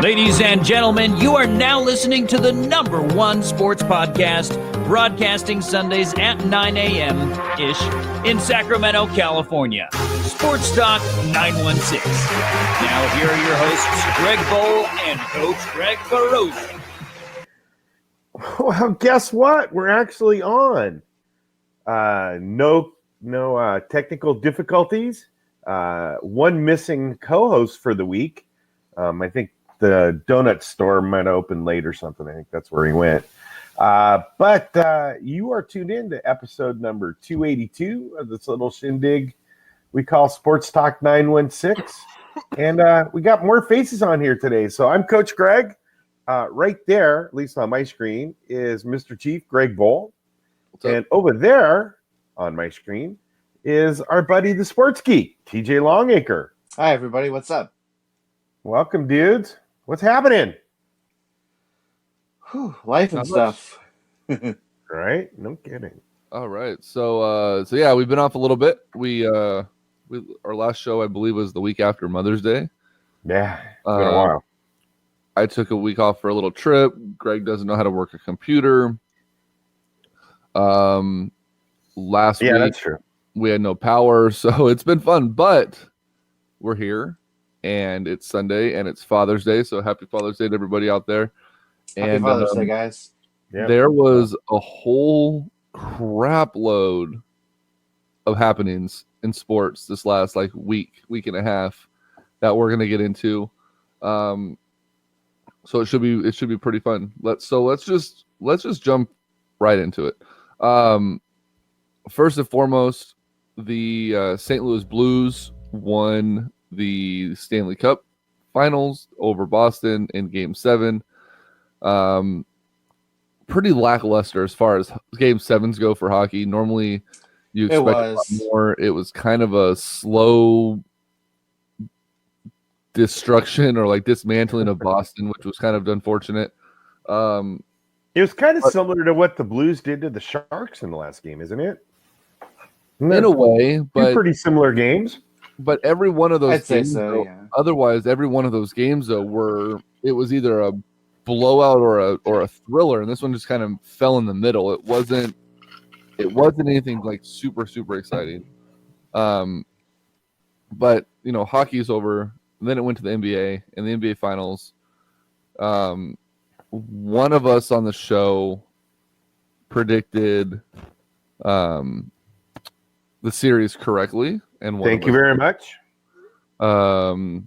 Ladies and gentlemen, you are now listening to the #1 sports podcast, broadcasting Sundays at 9 a.m.-ish in Sacramento, California. Sports Talk 916. Now here are your hosts, Greg Bowl and Coach Greg Carosi. Well, guess what? We're actually on. No technical difficulties. One missing co-host for the week. I think the donut store might open late or something. I think that's where he went. But you are tuned in to episode number 282 of this little shindig we call Sports Talk 916. And we got more faces on here today. So I'm Coach Greg. Right there, at least on my screen, is Mr. Chief Greg Bowl. And over there on my screen is our buddy, the sports geek, TJ Longacre. Hi, everybody. What's up? Welcome, dudes. What's happening? Life and stuff. Right? No kidding. All right. So yeah, we've been off a little bit. Our last show, I believe, was the week after Mother's Day. Yeah, it's been a while. I took a week off for a little trip. Greg doesn't know how to work a computer. Last week, that's true. We had no power, so it's been fun. But we're here, and it's Sunday, and it's Father's Day. So happy Father's Day to everybody out there. Happy Father's Day, guys. Yep. There was a whole crap load of happenings in sports this last week and a half that we're gonna get into. So it should be pretty fun. Let's just jump right into it. First and foremost, the St. Louis Blues won the Stanley Cup Finals over Boston in Game 7. Pretty lackluster as far as Game 7s go for hockey. Normally, you expect a lot more. It was kind of a slow destruction or dismantling of Boston, which was kind of unfortunate. It was kind of similar to what the Blues did to the Sharks in the last game, isn't it? In a way, but pretty similar games. But every one of those I'd say games, so, yeah. Otherwise, every one of those games it was either a blowout or a thriller, and this one just kind of fell in the middle. It wasn't anything super exciting. But hockey's over. And then it went to the NBA and the NBA Finals. One of us on the show predicted the series correctly, and thank you very much. Mr.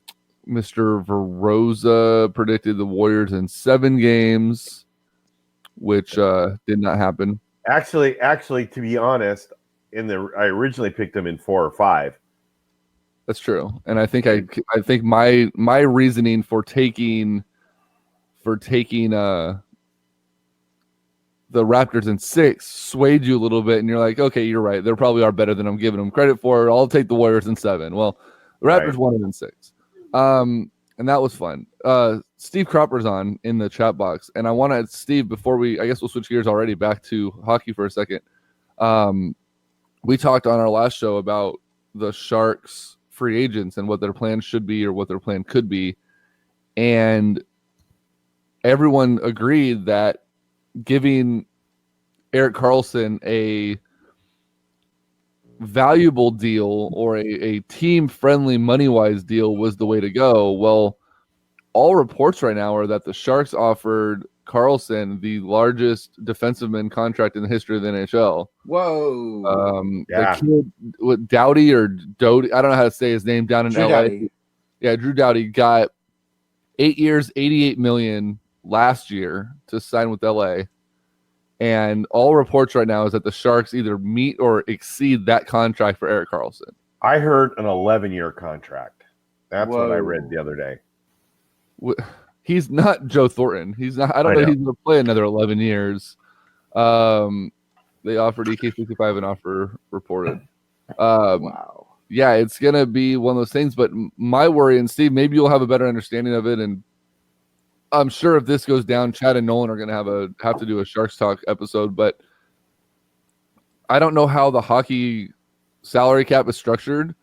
Verosa predicted the Warriors in 7 games, which did not happen. Actually, to be honest, I originally picked them in 4 or 5. That's true, and I think my reasoning for taking the Raptors in 6 swayed you a little bit, and you're like, okay, you're right. They probably are better than I'm giving them credit for. I'll take the Warriors in 7. Well, the Raptors won it in 6, and that was fun. Steve Cropper's on in the chat box, and I want to, Steve, before I guess we'll switch gears already back to hockey for a second. We talked on our last show about the Sharks free agents and what their plan should be or what their plan could be, and everyone agreed that giving Erik Karlsson a valuable deal or a team-friendly money-wise deal was the way to go. Well, all reports right now are that the Sharks offered Karlsson the largest defenseman contract in the history of the NHL. Whoa. Yeah. The kid with Doughty or Doty, I don't know how to say his name, down in Drew LA. Doughty. Yeah, Drew Doughty got 8 years, $88 million last year to sign with LA. And all reports right now is that the Sharks either meet or exceed that contract for Erik Karlsson. I heard an 11-year contract. That's what I Whoa. read the other day. He's not Joe Thornton. He's not. I don't know if he's going to play another 11 years. They offered EK65 an offer reported. Wow. Yeah, it's going to be one of those things. But my worry, and Steve, maybe you'll have a better understanding of it. And I'm sure if this goes down, Chad and Nolan are going to have to do a Sharks Talk episode. But I don't know how the hockey salary cap is structured.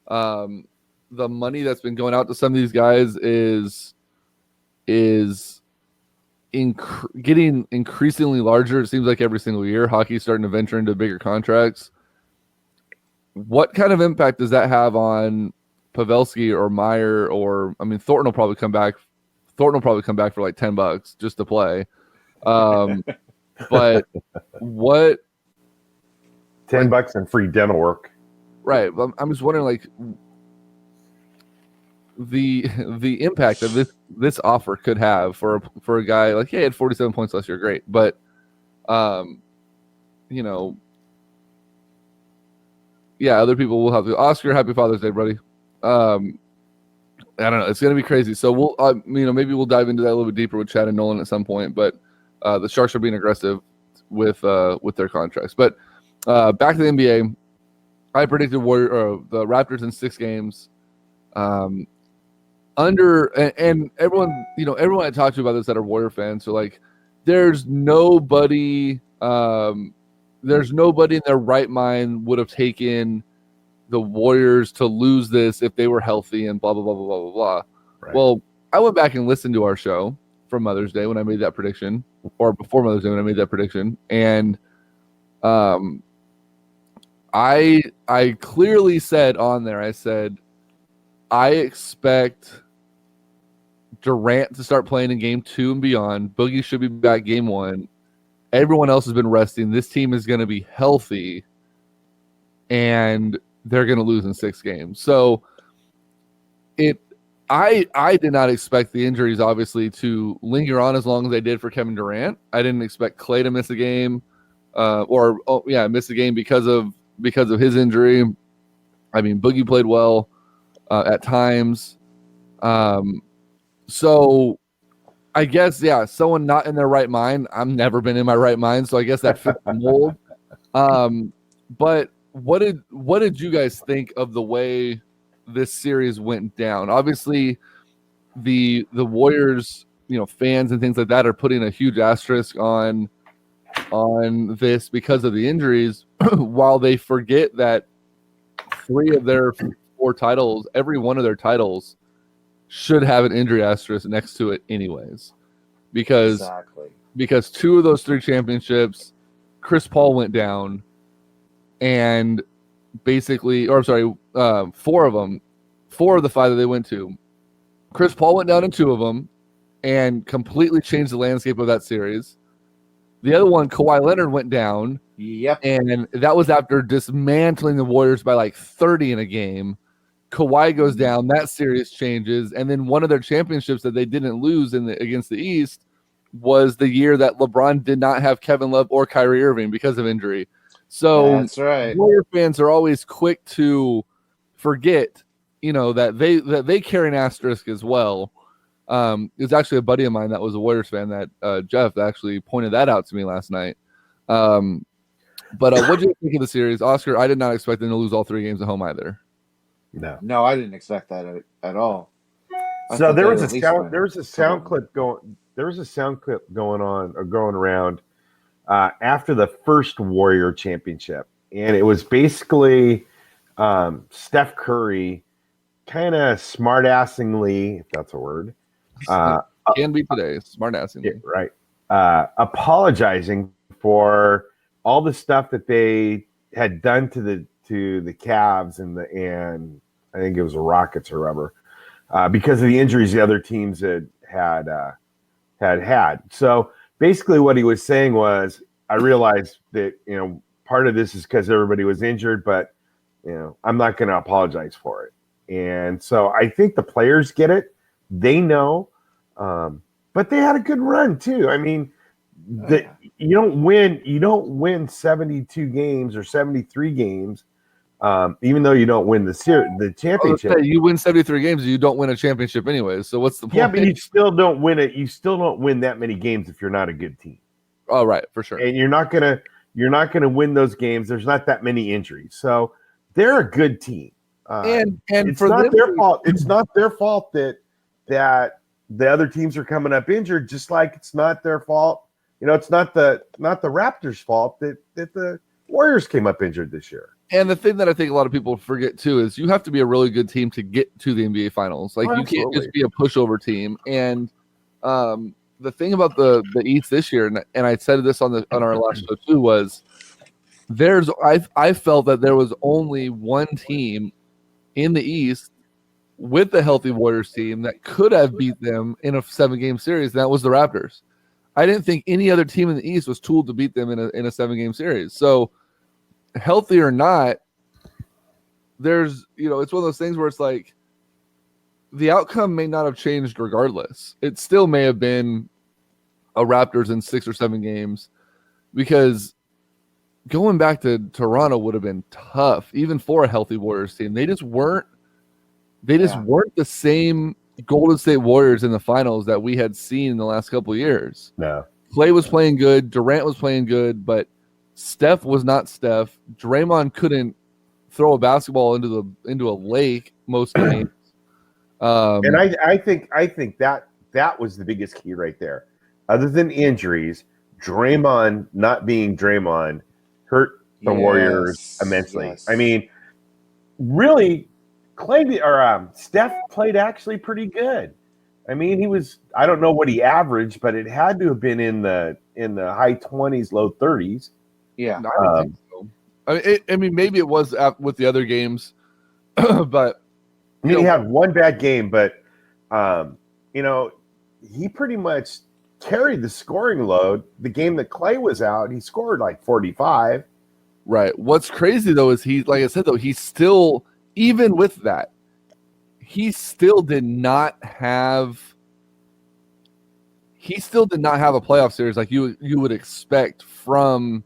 The money that's been going out to some of these guys is is getting increasingly larger. It seems like every single year, hockey's starting to venture into bigger contracts. What kind of impact does that have on Pavelski or Meyer? Or I mean, Thornton will probably come back. Thornton will probably come back for like $10 just to play. But what? $10 and free dental work. Right. I'm just wondering, like, the impact that this offer could have for a guy like, hey, he had 47 points last year, great, but yeah, other people will have to. Oscar, happy Father's Day, buddy. I don't know, it's gonna be crazy. So we'll maybe we'll dive into that a little bit deeper with Chad and Nolan at some point. But the Sharks are being aggressive with their contracts. But back to the NBA, I predicted the Raptors in 6 games. And everyone, everyone I talked to about this that are Warrior fans, so like, there's nobody in their right mind would have taken the Warriors to lose this if they were healthy and blah blah blah blah blah blah blah. Right. Well, I went back and listened to our show from Mother's Day when I made that prediction, or before Mother's Day when I made that prediction, and I clearly said on there, I said, I expect Durant to start playing in game 2 and beyond. Boogie should be back game 1. Everyone else has been resting. This team is going to be healthy, and they're going to lose in 6 games. So I did not expect the injuries, obviously, to linger on as long as they did for Kevin Durant. I didn't expect Klay to miss a game, miss a game because of his injury. I mean, Boogie played well at times. So I guess, yeah, someone not in their right mind. I've never been in my right mind, so I guess that fits the mold. But what did you guys think of the way this series went down? Obviously, the Warriors, fans and things like that are putting a huge asterisk on this because of the injuries, while they forget that 3 of their 4 titles, every one of their titles, should have an injury asterisk next to it anyways, because 2 of those 3 championships, Chris Paul went down, and 4 of them, 4 of the 5 that they went to, Chris Paul went down in 2 of them and completely changed the landscape of that series. The other one, Kawhi Leonard, went down. Yep. And that was after dismantling the Warriors by like 30 in a game. Kawhi goes down, that series changes, and then one of their championships that they didn't lose against the East was the year that LeBron did not have Kevin Love or Kyrie Irving because of injury. So that's right. Warrior fans are always quick to forget, that they carry an asterisk as well. It was actually a buddy of mine that was a Warriors fan, that Jeff actually pointed that out to me last night. But what did you think of the series, Oscar? I did not expect them to lose all 3 games at home either. No, I didn't expect that at all. So there was a sound clip going on or going around after the first Warrior championship, and it was basically Steph Curry kind of smart-assingly, if that's a word, can be today, smart-assingly, right? Apologizing for all the stuff that they had done to the Cavs and I think it was the Rockets or whatever, because of the injuries the other teams had. So basically, what he was saying was, I realized that part of this is because everybody was injured, but I'm not going to apologize for it. And so I think the players get it; they know, but they had a good run too. I mean, you don't win 72 games or 73 games. Even though you don't win the championship. You win 73 games, you don't win a championship anyways. So what's the point? Yeah, but you still don't win it. You still don't win that many games if you're not a good team. Oh, right, for sure. And you're not gonna win those games. There's not that many injuries, so they're a good team. And it's not their fault. It's not their fault that the other teams are coming up injured. Just like it's not their fault. It's not the Raptors' fault that the Warriors came up injured this year. And the thing that I think a lot of people forget too is you have to be a really good team to get to the NBA Finals. Like, you can't just be a pushover team. And The thing about the East this year, and I said this on our last show too, was I felt that there was only one team in the East with the healthy Warriors team that could have beat them in a 7-game series, and that was the Raptors. I didn't think any other team in the East was tooled to beat them in a 7-game series. So, healthy or not, there's, it's one of those things where it's like the outcome may not have changed regardless. It still may have been a Raptors in 6 or 7 games, because going back to Toronto would have been tough, even for a healthy Warriors team. They just weren't the same Golden State Warriors in the finals that we had seen in the last couple of years. No. Clay was playing good, Durant was playing good, but Steph was not Steph. Draymond couldn't throw a basketball into a lake most games. And I think that was the biggest key right there. Other than injuries, Draymond not being Draymond hurt the Warriors immensely. Yes. I mean, really, Steph played actually pretty good. I mean, I don't know what he averaged, but it had to have been in the high 20s, low 30s. Yeah. I don't think so. I mean, maybe it was with the other games, but I mean, he had one bad game, but he pretty much carried the scoring load. The game that Clay was out, he scored like 45. Right. What's crazy though is like I said though, he still, even with that, he still did not have a playoff series like you would expect from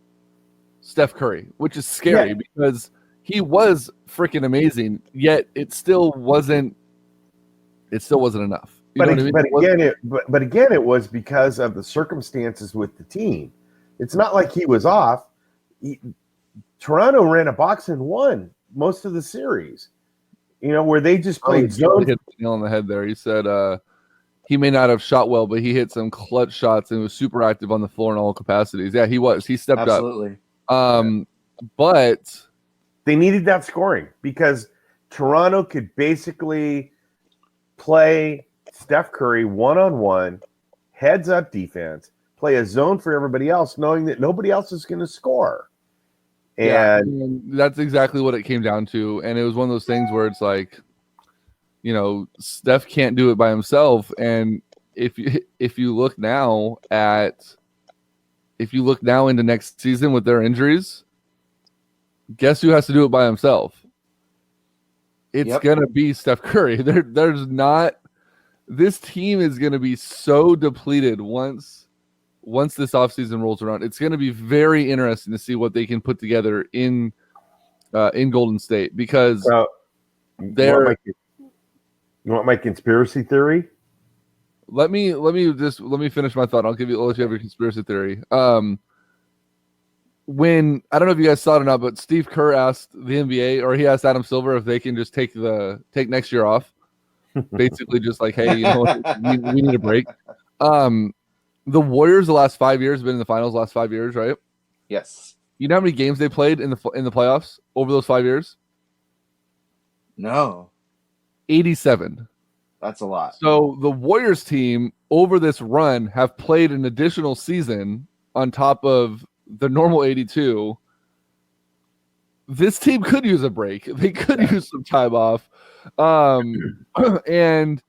Steph Curry, which is scary because he was freaking amazing, yet it still wasn't enough. But again, it was because of the circumstances with the team. It's not like he was off. Toronto ran a box and won most of the series. Where they just played zone. Hit the nail on the head there. He said he may not have shot well, but he hit some clutch shots and was super active on the floor in all capacities. Yeah, he was. He stepped Absolutely. up. But they needed that scoring because Toronto could basically play Steph Curry one-on-one, heads-up defense, play a zone for everybody else, knowing that nobody else is going to score. And that's exactly what it came down to. And it was one of those things where it's like, Steph can't do it by himself. And if you look now into next season with their injuries, guess who has to do it by himself? It's gonna be Steph Curry. This team is gonna be so depleted once this offseason rolls around. It's gonna be very interesting to see what they can put together in Golden State, because you want my conspiracy theory? Let me finish my thought. I'll let you have your conspiracy theory. When I don't know if you guys saw it or not, but Steve Kerr asked the NBA, or he asked Adam Silver if they can just take next year off. Basically, just like, hey, we need a break. The Warriors the last 5 years have been in the finals the last 5 years, right? Yes. You know how many games they played in the playoffs over those 5 years? No. 87. That's a lot. So the Warriors team over this run have played an additional season on top of the normal 82. This team could use a break. They could use some time off. And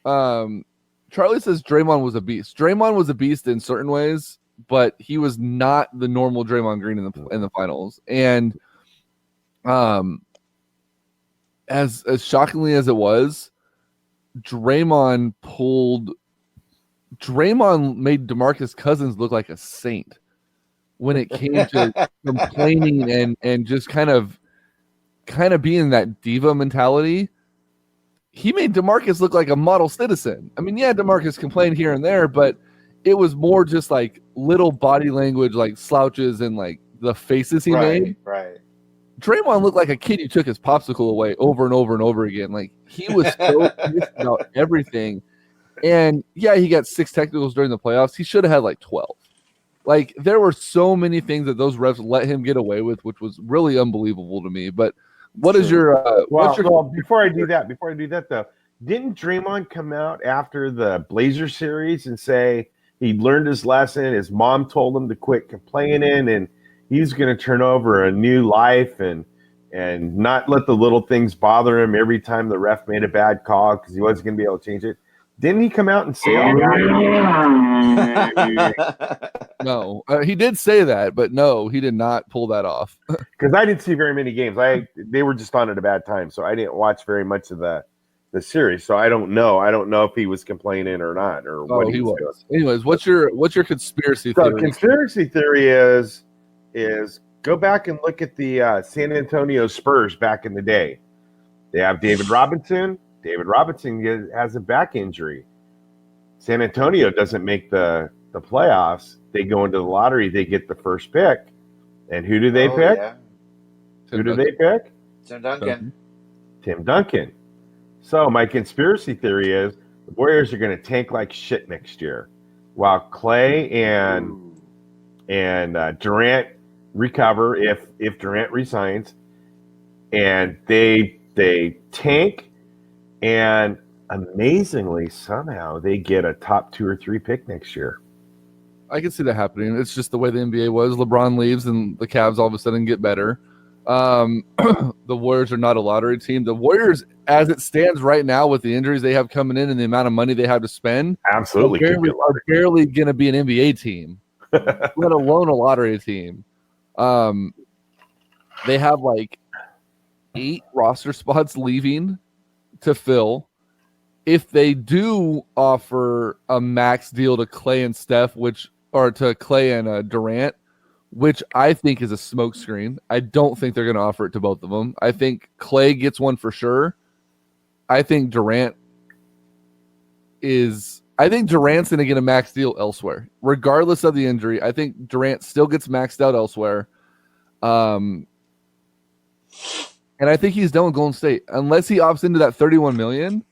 Charlie says Draymond was a beast. Draymond was a beast in certain ways, but he was not the normal Draymond Green in the finals. And as shockingly as it was, Draymond made DeMarcus Cousins look like a saint when it came to complaining and just kind of being that diva mentality. He made DeMarcus look like a model citizen. I mean, yeah, DeMarcus complained here and there, but it was more just like little body language, like slouches and like the faces he made. Right. Draymond looked like a kid who took his popsicle away over and over and over again. Like, he was so pissed about everything. And yeah, he got 6 technicals during the playoffs. He should have had like 12. Like, there were so many things that those refs let him get away with, which was really unbelievable to me. But what is your well, before I do that though, didn't Draymond come out after the Blazer series and say he learned his lesson? His mom told him to quit complaining, and he's going to turn over a new life and not let the little things bother him every time the ref made a bad call because he wasn't going to be able to change it. Didn't he come out and say all that? No, he did say that, but no, he did not pull that off. Because I didn't see very many games. They were just on at a bad time, so I didn't watch very much of the series. So I don't know. I don't know if he was complaining or not, or what he was doing. Anyways, what's your conspiracy theory? So conspiracy theory is go back and look at the San Antonio Spurs back in the day. They have David Robinson. David Robinson has a back injury. San Antonio doesn't make the playoffs. They go into the lottery. They get the first pick. And who do they pick? Yeah. Who do they pick? Tim Duncan. Tim Duncan. So my conspiracy theory is the Warriors are going to tank like shit next year, while Clay and Durant recover if Durant resigns, and they tank, and amazingly somehow they get a top 2 or 3 pick next year. I can see that happening. It's just the way the NBA was. LeBron leaves and the Cavs all of a sudden get better. The Warriors are not a lottery team. The Warriors, as it stands right now with the injuries they have coming in and the amount of money they have to spend, absolutely are barely going to be an NBA team, let alone a lottery team. They have like 8 roster spots leaving to fill. If they do offer a max deal to Clay and Steph, to Clay and Durant, which I think is a smokescreen. I don't think they're going to offer it to both of them. I think Clay gets one for sure. I think Durant's going to get a max deal elsewhere, regardless of the injury. I think Durant still gets maxed out elsewhere. And I think he's done with Golden State unless he opts into that $31 million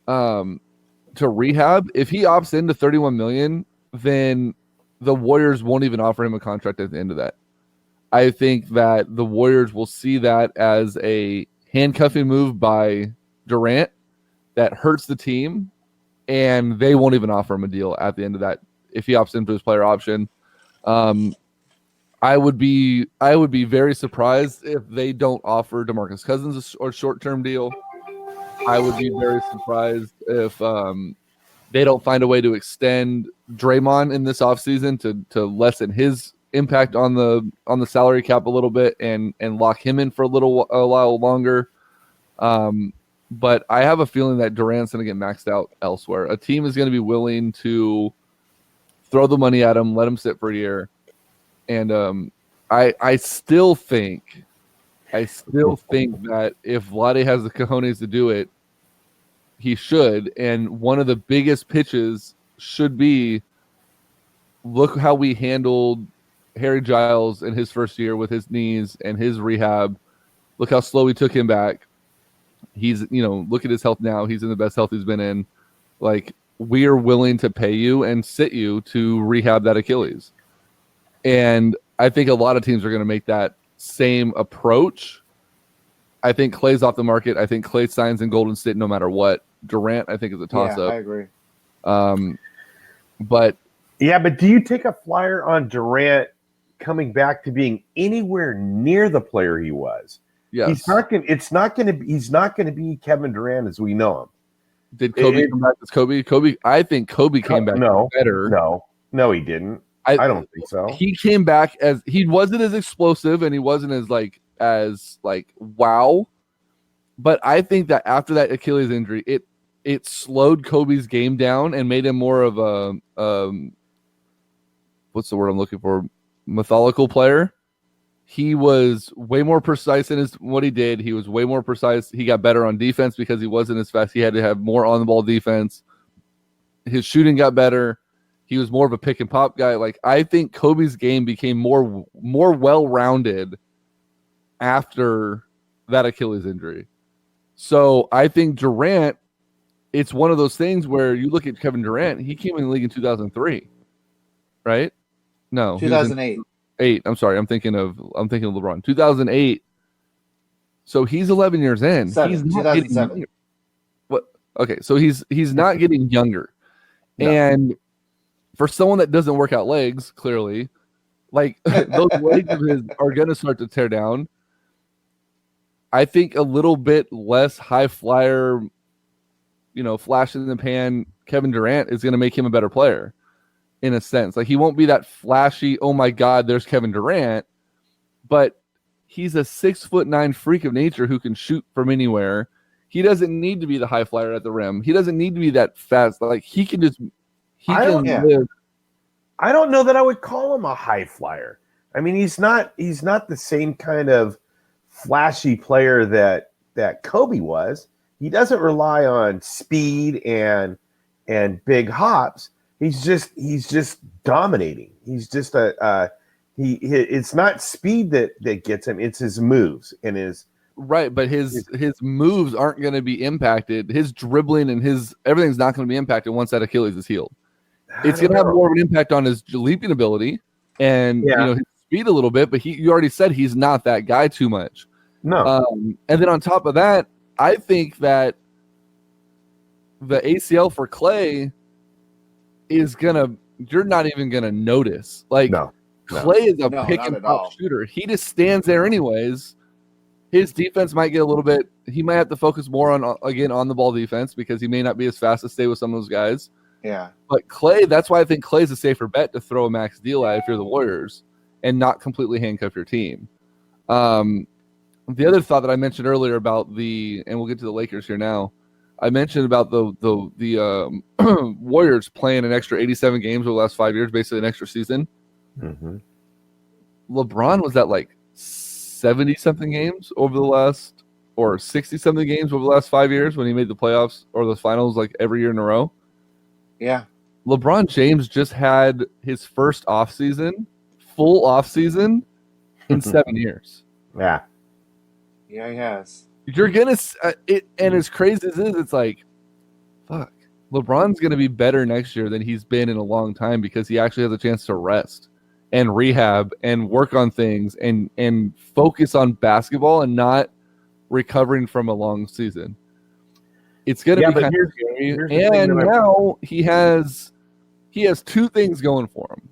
to rehab. If he opts into $31 million, then the Warriors won't even offer him a contract at the end of that. I think that the Warriors will see that as a handcuffing move by Durant that hurts the team, and they won't even offer him a deal at the end of that if he opts into his player option. I would be very surprised if they don't offer DeMarcus Cousins a short-term deal. I would be very surprised if they don't find a way to extend Draymond in this offseason to lessen his impact on the salary cap a little bit and lock him in for a while longer. But I have a feeling that Durant's going to get maxed out elsewhere. A team is going to be willing to throw the money at him, let him sit for a year. And I still think that if Vlade has the cojones to do it, he should. And one of the biggest pitches should be, look how we handled Harry Giles in his first year with his knees and his rehab. Look how slow we took him back. He's, look at his health now. He's in the best health he's been in. Like, we are willing to pay you and sit you to rehab that Achilles. And I think a lot of teams are going to make that same approach. I think Clay's off the market. I think Clay signs in Golden State no matter what. Durant, I think, is a toss-up. Yeah, I agree. But do you take a flyer on Durant coming back to being anywhere near the player he was? Yes. He's not going to be Kevin Durant as we know him. Did Kobe come back as Kobe? I think Kobe came back better. No, he didn't. I don't think so. He came back he wasn't as explosive and he wasn't as wow. But I think that after that Achilles injury, it slowed Kobe's game down and made him more of a what's the word I'm looking for? Methodical player. He was way more precise in what he did. He was way more precise. He got better on defense because he wasn't as fast. He had to have more on the ball defense. His shooting got better. He was more of a pick and pop guy. Like, I think Kobe's game became more well-rounded after that Achilles injury. So I think Durant, it's one of those things where you look at Kevin Durant, he came in the league in 2003, right? No, 2008. I'm sorry, I'm thinking of LeBron. 2008. So he's 11 years in. He's 2007. What? Okay, so he's not getting younger. No. And for someone that doesn't work out legs, clearly, like those legs of his are going to start to tear down. I think a little bit less high flyer, flash in the pan Kevin Durant is going to make him a better player in a sense. Like he won't be that flashy, oh my God, there's Kevin Durant, but he's a 6'9" freak of nature who can shoot from anywhere. He doesn't need to be the high flyer at the rim. He doesn't need to be that fast. Like he can live. I don't know that I would call him a high flyer. I mean, he's not the same kind of flashy player that Kobe was. He doesn't rely on speed and big hops. He's just dominating. He's just it's not speed that gets him. It's his moves and his right. But his moves aren't going to be impacted. His dribbling and his everything's not going to be impacted once that Achilles is healed. It's going to have more of an impact on his leaping ability and his speed a little bit. But you already said he's not that guy too much. No. And then on top of that, I think that the ACL for Clay you're not even gonna notice. Like Clay is a pick and pop shooter. He just stands there anyways. His defense might get a little bit. He might have to focus more on the ball defense because he may not be as fast to stay with some of those guys. Yeah. But Clay, that's why I think Clay's a safer bet to throw a max deal at if you're the Warriors and not completely handcuff your team. The other thought that I mentioned earlier about and we'll get to the Lakers here now. I mentioned about the Warriors playing an extra 87 games over the last 5 years, basically an extra season. Mm-hmm. LeBron was at like 70-something games over the last, or 60-something games over the last 5 years when he made the playoffs or the finals like every year in a row. Yeah. LeBron James just had his first full offseason in 7 years. Yeah. Yeah, he has. You're gonna and as crazy as it is, it's like, fuck. LeBron's gonna be better next year than he's been in a long time because he actually has a chance to rest and rehab and work on things and focus on basketball and not recovering from a long season. It's gonna be kind of scary. And now he has two things going for him.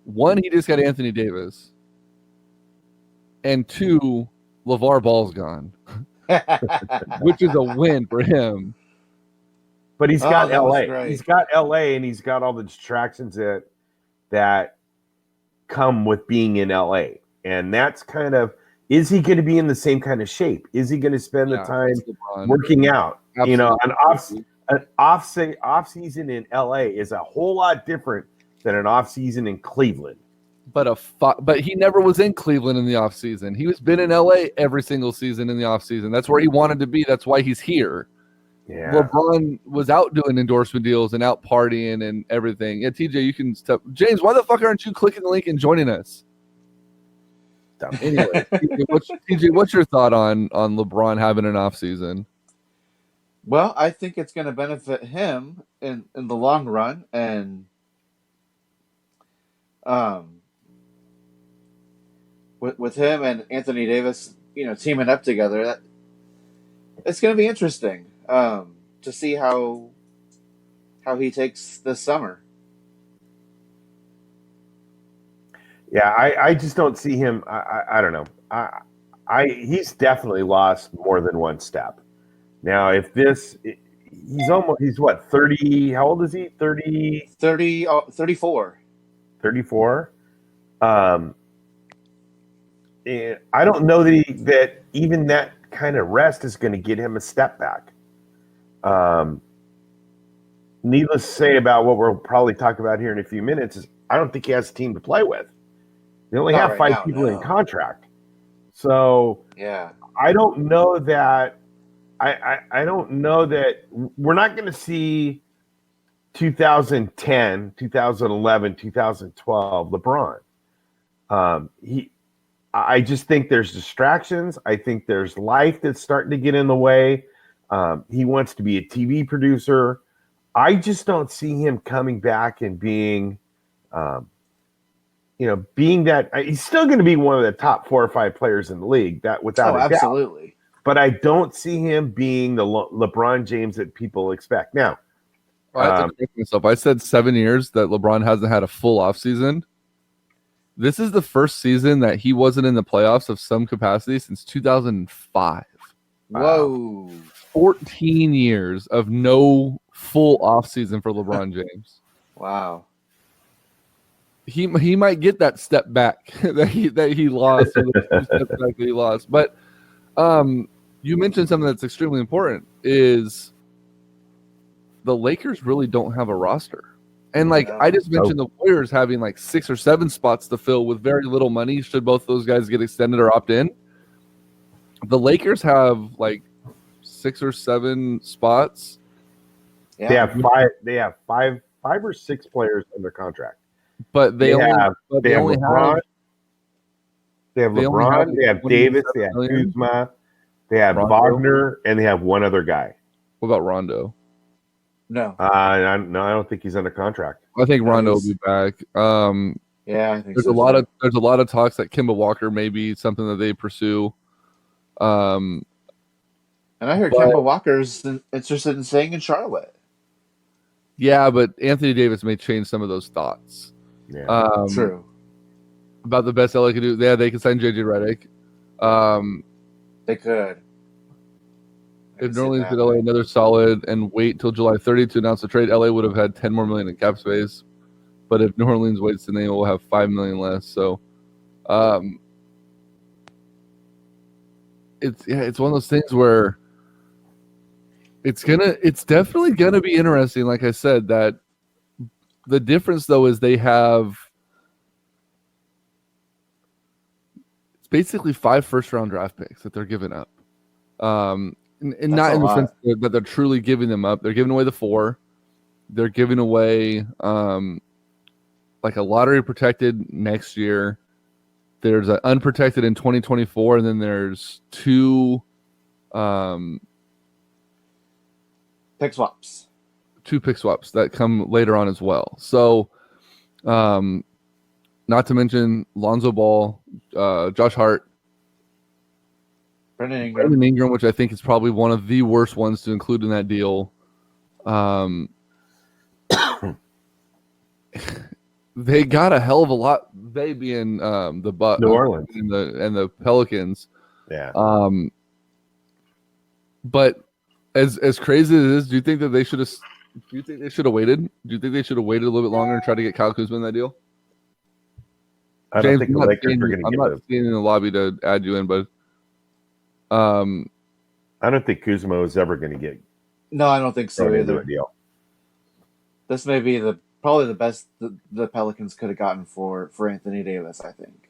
One, he just got Anthony Davis, and two, LeVar Ball's gone, which is a win for him. But he's got LA. He's got LA, and he's got all the distractions that come with being in LA. And that's kind of, is he going to be in the same kind of shape? Is he going to spend the time working out? Absolutely. An off season in LA is a whole lot different than an off season in Cleveland. But he never was in Cleveland in the offseason. He was been in LA every single season in the offseason. That's where he wanted to be. That's why he's here. Yeah. LeBron was out doing endorsement deals and out partying and everything. Yeah, TJ, you can step. James, why the fuck aren't you clicking the link and joining us? Anyway, TJ, what's your thought on LeBron having an offseason? Well, I think it's going to benefit him in the long run, and with him and Anthony Davis, teaming up together, it's going to be interesting to see how he takes this summer. Yeah, I just don't see him. I don't know. He's definitely lost more than one step. Now, he's what, 30? How old is he? 34. 34. And I don't know that even that kind of rest is going to get him a step back. Needless to say about what we'll probably talk about here in a few minutes is I don't think he has a team to play with. They only have 5 people in contract. So yeah, I don't know that I don't know that we're not going to see 2010, 2011, 2012 LeBron. I just think there's distractions. I think there's life that's starting to get in the way. He wants to be a TV producer. I just don't see him coming back and being that he's still going to be one of the top 4 or 5 players in the league. That without a absolutely. doubt. but I don't see him being the LeBron James that people expect. Now, I have to correct myself. I said 7 years that LeBron hasn't had a full offseason. This is the first season that he wasn't in the playoffs of some capacity since 2005. Whoa. 14 years of no full offseason for LeBron James. Wow. He might get that step back that he lost, or the 2 steps back that he lost. But you mentioned something that's extremely important is the Lakers really don't have a roster. And I just mentioned the Warriors having 6 or 7 spots to fill with very little money should both those guys get extended or opt in. The Lakers have 6 or 7 spots. Yeah. They have five or 6 players under contract. But they only have LeBron. They have LeBron. They have Davis. They have Kuzma. They have Wagner, and they have one other guy. What about Rondo? No. I don't think he's under contract. I think Rondo will be back. Yeah, I think there's a lot of talks that Kemba Walker may be something that they pursue. And I heard Kemba Walker's interested in staying in Charlotte. Yeah, but Anthony Davis may change some of those thoughts. Yeah, true. About the best LA could do. Yeah, they could sign JJ Redick. They could. If New Orleans did LA another solid and wait till July 30th to announce the trade, LA would have had $10 more million in cap space. But if New Orleans waits, then they will have $5 million less. So, it's one of those things where it's definitely gonna be interesting. Like I said, that the difference though is they have it's basically 5 first-round draft picks that they're giving up. And not in the sense that they're truly giving them up. They're giving away the 4. They're giving away a lottery protected next year. There's an unprotected in 2024, and then there's 2 pick swaps. 2 pick swaps that come later on as well. So, not to mention Lonzo Ball, Josh Hart, Brandon Ingram, which I think is probably one of the worst ones to include in that deal. They got a hell of a lot. They being the New Orleans and the Pelicans. Yeah. But as crazy as it is, do you think that they should have? Do you think they should have waited? Do you think they should have waited a little bit longer and try to get Kyle Kuzma in that deal? I don't think the Lakers are going to get. I'm not seeing in the lobby to add you in, but. I don't think Kuzma is ever going to get. No, I don't think so either. Deal. This may be probably the best the Pelicans could have gotten for Anthony Davis. I think.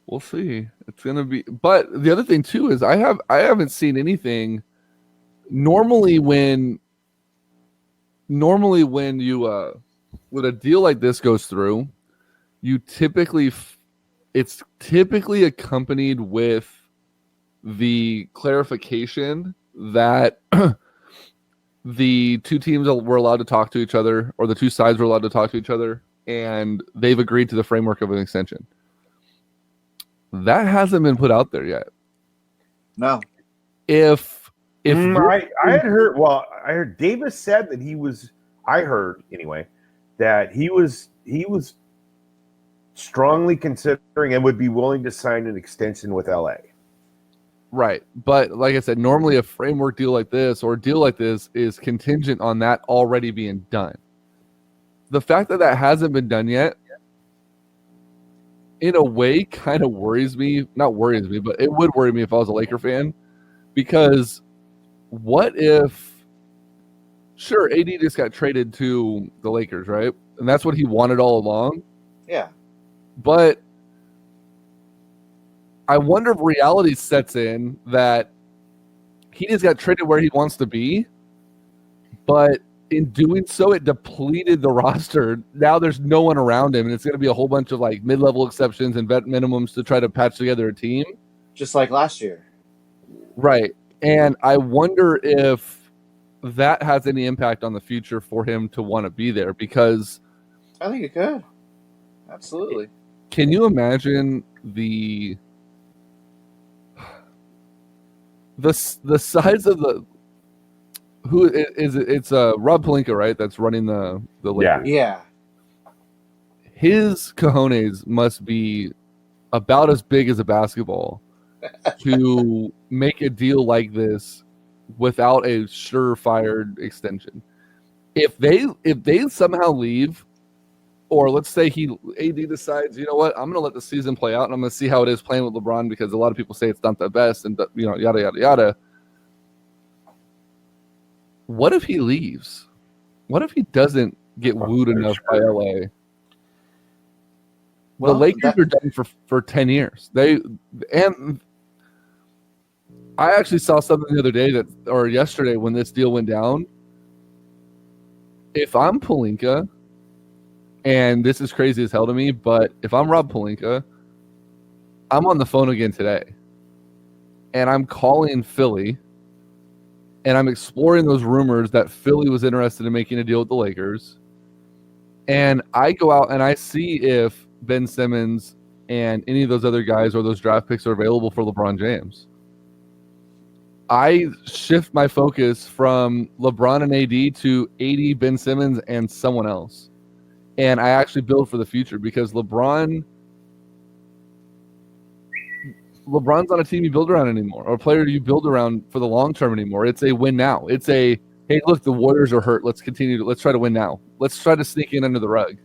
We'll see. It's going to be, but the other thing too is I haven't seen anything. Normally when you when a deal like this goes through, you typically. It's typically accompanied with the clarification that the 2 teams were allowed to talk to each other, or the 2 sides were allowed to talk to each other, and they've agreed to the framework of an extension. That hasn't been put out there yet. No. If I had heard. Well, I heard Davis said that he was. I heard anyway that he was strongly considering and would be willing to sign an extension with LA. Right. But like I said, normally a framework deal like this or a deal like this is contingent on that already being done. The fact that hasn't been done yet, in a way, kind of worries me. Not worries me, but it would worry me if I was a Laker fan. Because what if, sure, AD just got traded to the Lakers, right? And that's what he wanted all along. Yeah. But I wonder if reality sets in that he just got traded where he wants to be, but in doing so, it depleted the roster. Now there's no one around him, and it's going to be a whole bunch of mid-level exceptions and vet minimums to try to patch together a team. Just like last year. Right. And I wonder if that has any impact on the future for him to want to be there, because I think it could. Absolutely. Can you imagine the the size of the who is it? It's Rob Pelinka, right? That's running the Lakers. Yeah. His cojones must be about as big as a basketball to make a deal like this without a surefire extension. If they somehow leave, or let's say AD decides, you know what, I'm going to let the season play out and I'm going to see how it is playing with LeBron, because a lot of people say it's not the best and yada yada yada. What if he leaves? What if he doesn't get wooed enough by LA? Well, the Lakers are done for 10 years. And I actually saw something the other day or yesterday when this deal went down. If I'm Pelinka, and this is crazy as hell to me, but if I'm Rob Pelinka, I'm on the phone again today. And I'm calling Philly, and I'm exploring those rumors that Philly was interested in making a deal with the Lakers. And I go out and I see if Ben Simmons and any of those other guys or those draft picks are available for LeBron James. I shift my focus from LeBron and AD to AD, Ben Simmons, and someone else. And I actually build for the future, because LeBron's not a team you build around anymore, or a player you build around for the long term anymore. It's a win now. It's a, hey, look, the Warriors are hurt. Let's try to win now. Let's try to sneak in under the rug.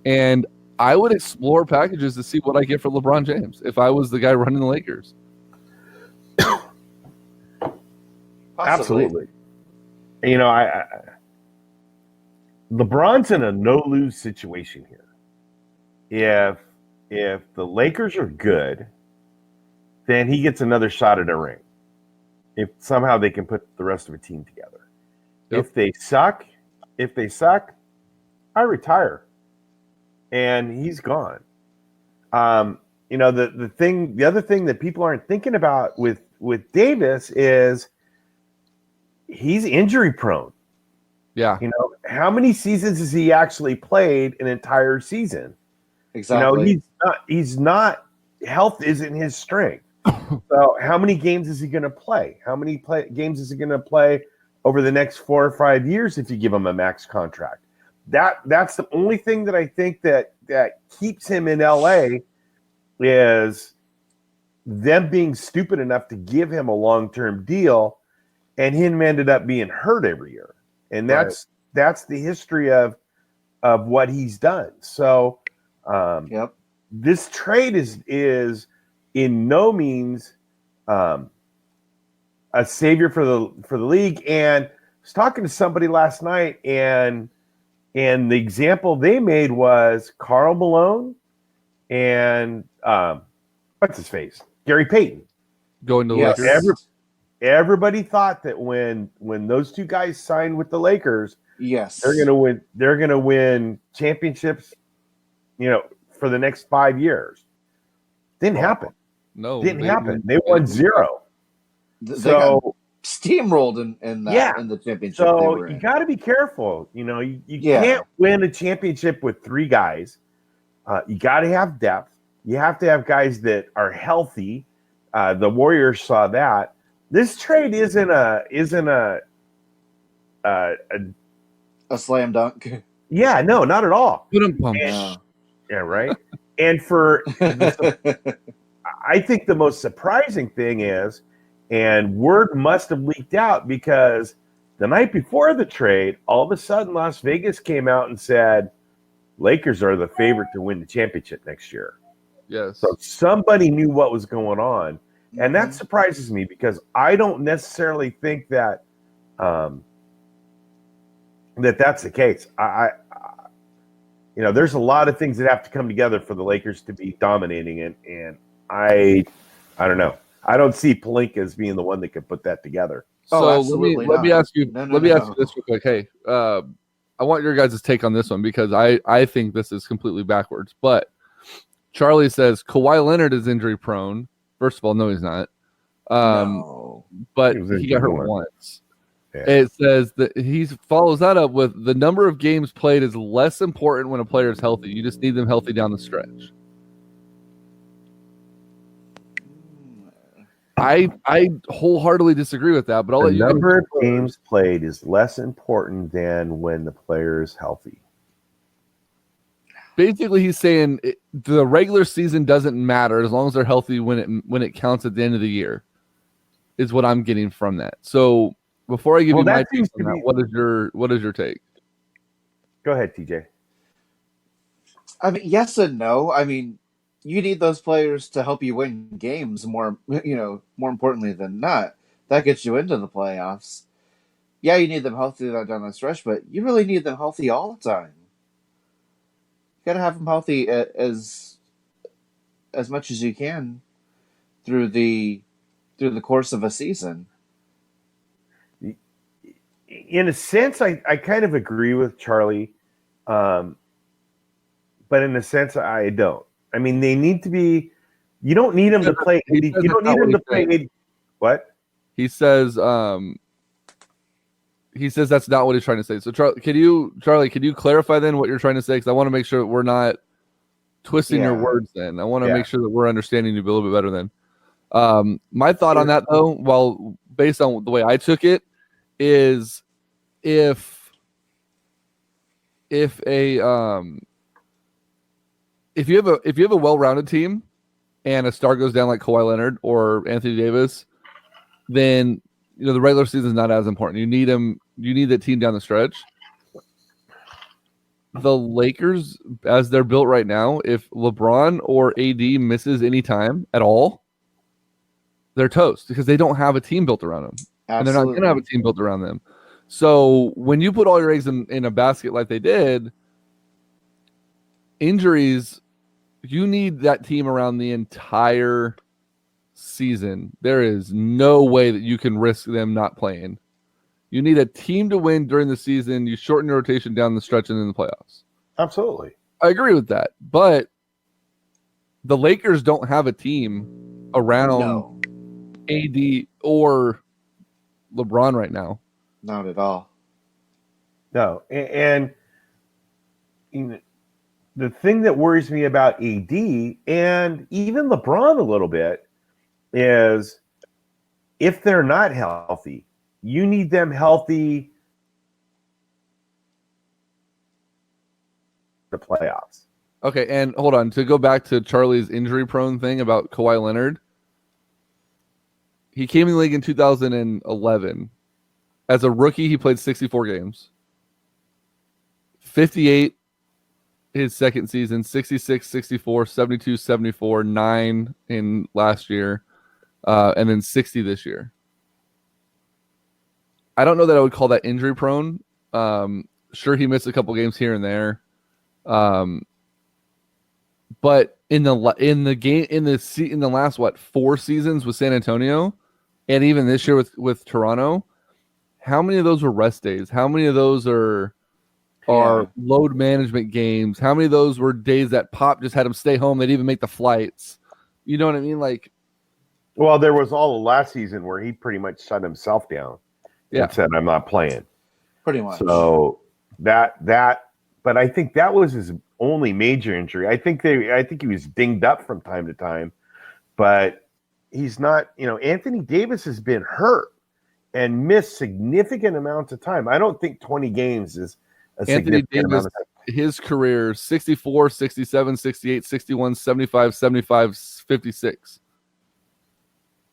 And I would explore packages to see what I get for LeBron James if I was the guy running the Lakers. Absolutely. You know, LeBron's in a no-lose situation here. If the Lakers are good, then he gets another shot at a ring. If somehow they can put the rest of a team together. Yep. If they suck, I retire. And he's gone. You know, the other thing that people aren't thinking about with Davis is he's injury prone. Yeah. You know, how many seasons has he actually played an entire season? Exactly. You know, he's not health isn't his strength. So how many games is he going to play? How many games is he going to play over the next 4 or 5 years if you give him a max contract? That's the only thing that I think that keeps him in LA is them being stupid enough to give him a long-term deal, and him ended up being hurt every year. And that's the history of what he's done. So this trade is in no means a savior for the league. And I was talking to somebody last night, and the example they made was Karl Malone and what's his face? Gary Payton. Going to the Lakers. Everybody thought that when those two guys signed with the Lakers, they're gonna win championships, you know, for the next 5 years. Didn't happen. No, didn't happen. They won 0. They got steamrolled in the championship. So you got to be careful. You know, you can't win a championship with 3 guys. You got to have depth. You have to have guys that are healthy. The Warriors saw that. This trade isn't a slam dunk. Yeah, no, not at all. Yeah, right. And I think the most surprising thing is, and word must have leaked out, because the night before the trade, all of a sudden Las Vegas came out and said Lakers are the favorite to win the championship next year. Yes. So somebody knew what was going on. And that surprises me, because I don't necessarily think that that's the case. You know, there's a lot of things that have to come together for the Lakers to be dominating, and I don't know. I don't see Pelinka as being the one that can put that together. So let me ask you this real quick. Hey, I want your guys' take on this one, because I think this is completely backwards. But Charlie says Kawhi Leonard is injury prone. First of all, no, he's not. No. But he got hurt once. Yeah. It says that he follows that up with the number of games played is less important when a player is healthy. You just need them healthy down the stretch. I wholeheartedly disagree with that, but I'll The let you number of games played is less important than when the player is healthy. Basically, he's saying the regular season doesn't matter as long as they're healthy when it counts at the end of the year, is what I'm getting from that. So before I give you my take on that, what is your take? Go ahead, TJ. I mean, yes and no. I mean, you need those players to help you win games more importantly than not. That gets you into the playoffs. Yeah, you need them healthy down the stretch, but you really need them healthy all the time. You got to have them healthy as much as you can through the course of a season. In a sense, I kind of agree with Charlie, but in a sense, I don't. I mean, they need to be. You don't need them to play. You don't need them to play. What? He says that's not what he's trying to say. So, Charlie, could you clarify then what you're trying to say? Because I want to make sure that we're not twisting your words. Then I want to make sure that we're understanding you a little bit better. Then, my thought on that, though, well, based on the way I took it, is if you have a well-rounded team and a star goes down like Kawhi Leonard or Anthony Davis, then the regular season is not as important. You need them. You need that team down the stretch. The Lakers, as they're built right now, if LeBron or AD misses any time at all, they're toast because they don't have a team built around them. Absolutely. And they're not going to have a team built around them. So when you put all your eggs in a basket like they did, injuries, you need that team around the entire season. There is no way that you can risk them not playing. You need a team to win during the season. You shorten your rotation down the stretch and in the playoffs. Absolutely. I agree with that. But the Lakers don't have a team around AD or LeBron right now. Not at all. No. And the thing that worries me about AD and even LeBron a little bit is if they're not healthy, you need them healthy the playoffs. Okay, and hold on. To go back to Charlie's injury-prone thing about Kawhi Leonard, he came in the league in 2011. As a rookie, he played 64 games. 58 his second season, 66, 64, 72, 74, 9 in last year, and then 60 this year. I don't know that I would call that injury prone. Sure, he missed a couple games here and there, but in the last 4 seasons with San Antonio, and even this year with Toronto, how many of those were rest days? How many of those are load management games? How many of those were days that Pop just had him stay home? They'd even make the flights. You know what I mean? Like, well, there was all of last season where he pretty much shut himself down. And said, I'm not playing. Pretty much. So but I think that was his only major injury. I think he was dinged up from time to time, but he's not, Anthony Davis has been hurt and missed significant amounts of time. I don't think 20 games is a Anthony significant Davis, amount of time. His career, 64, 67, 68, 61, 75, 75, 56.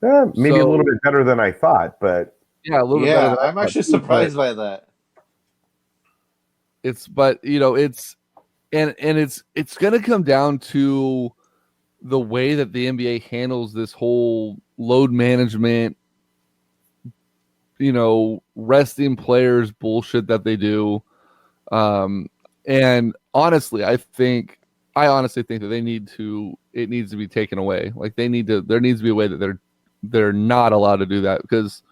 Maybe a little bit better than I thought, but yeah, a little bit better. I'm actually surprised by that. It's going to come down to the way that the NBA handles this whole load management, resting players bullshit that they do. And honestly, I honestly think that it needs to be taken away. Like there needs to be a way that they're not allowed to do that, because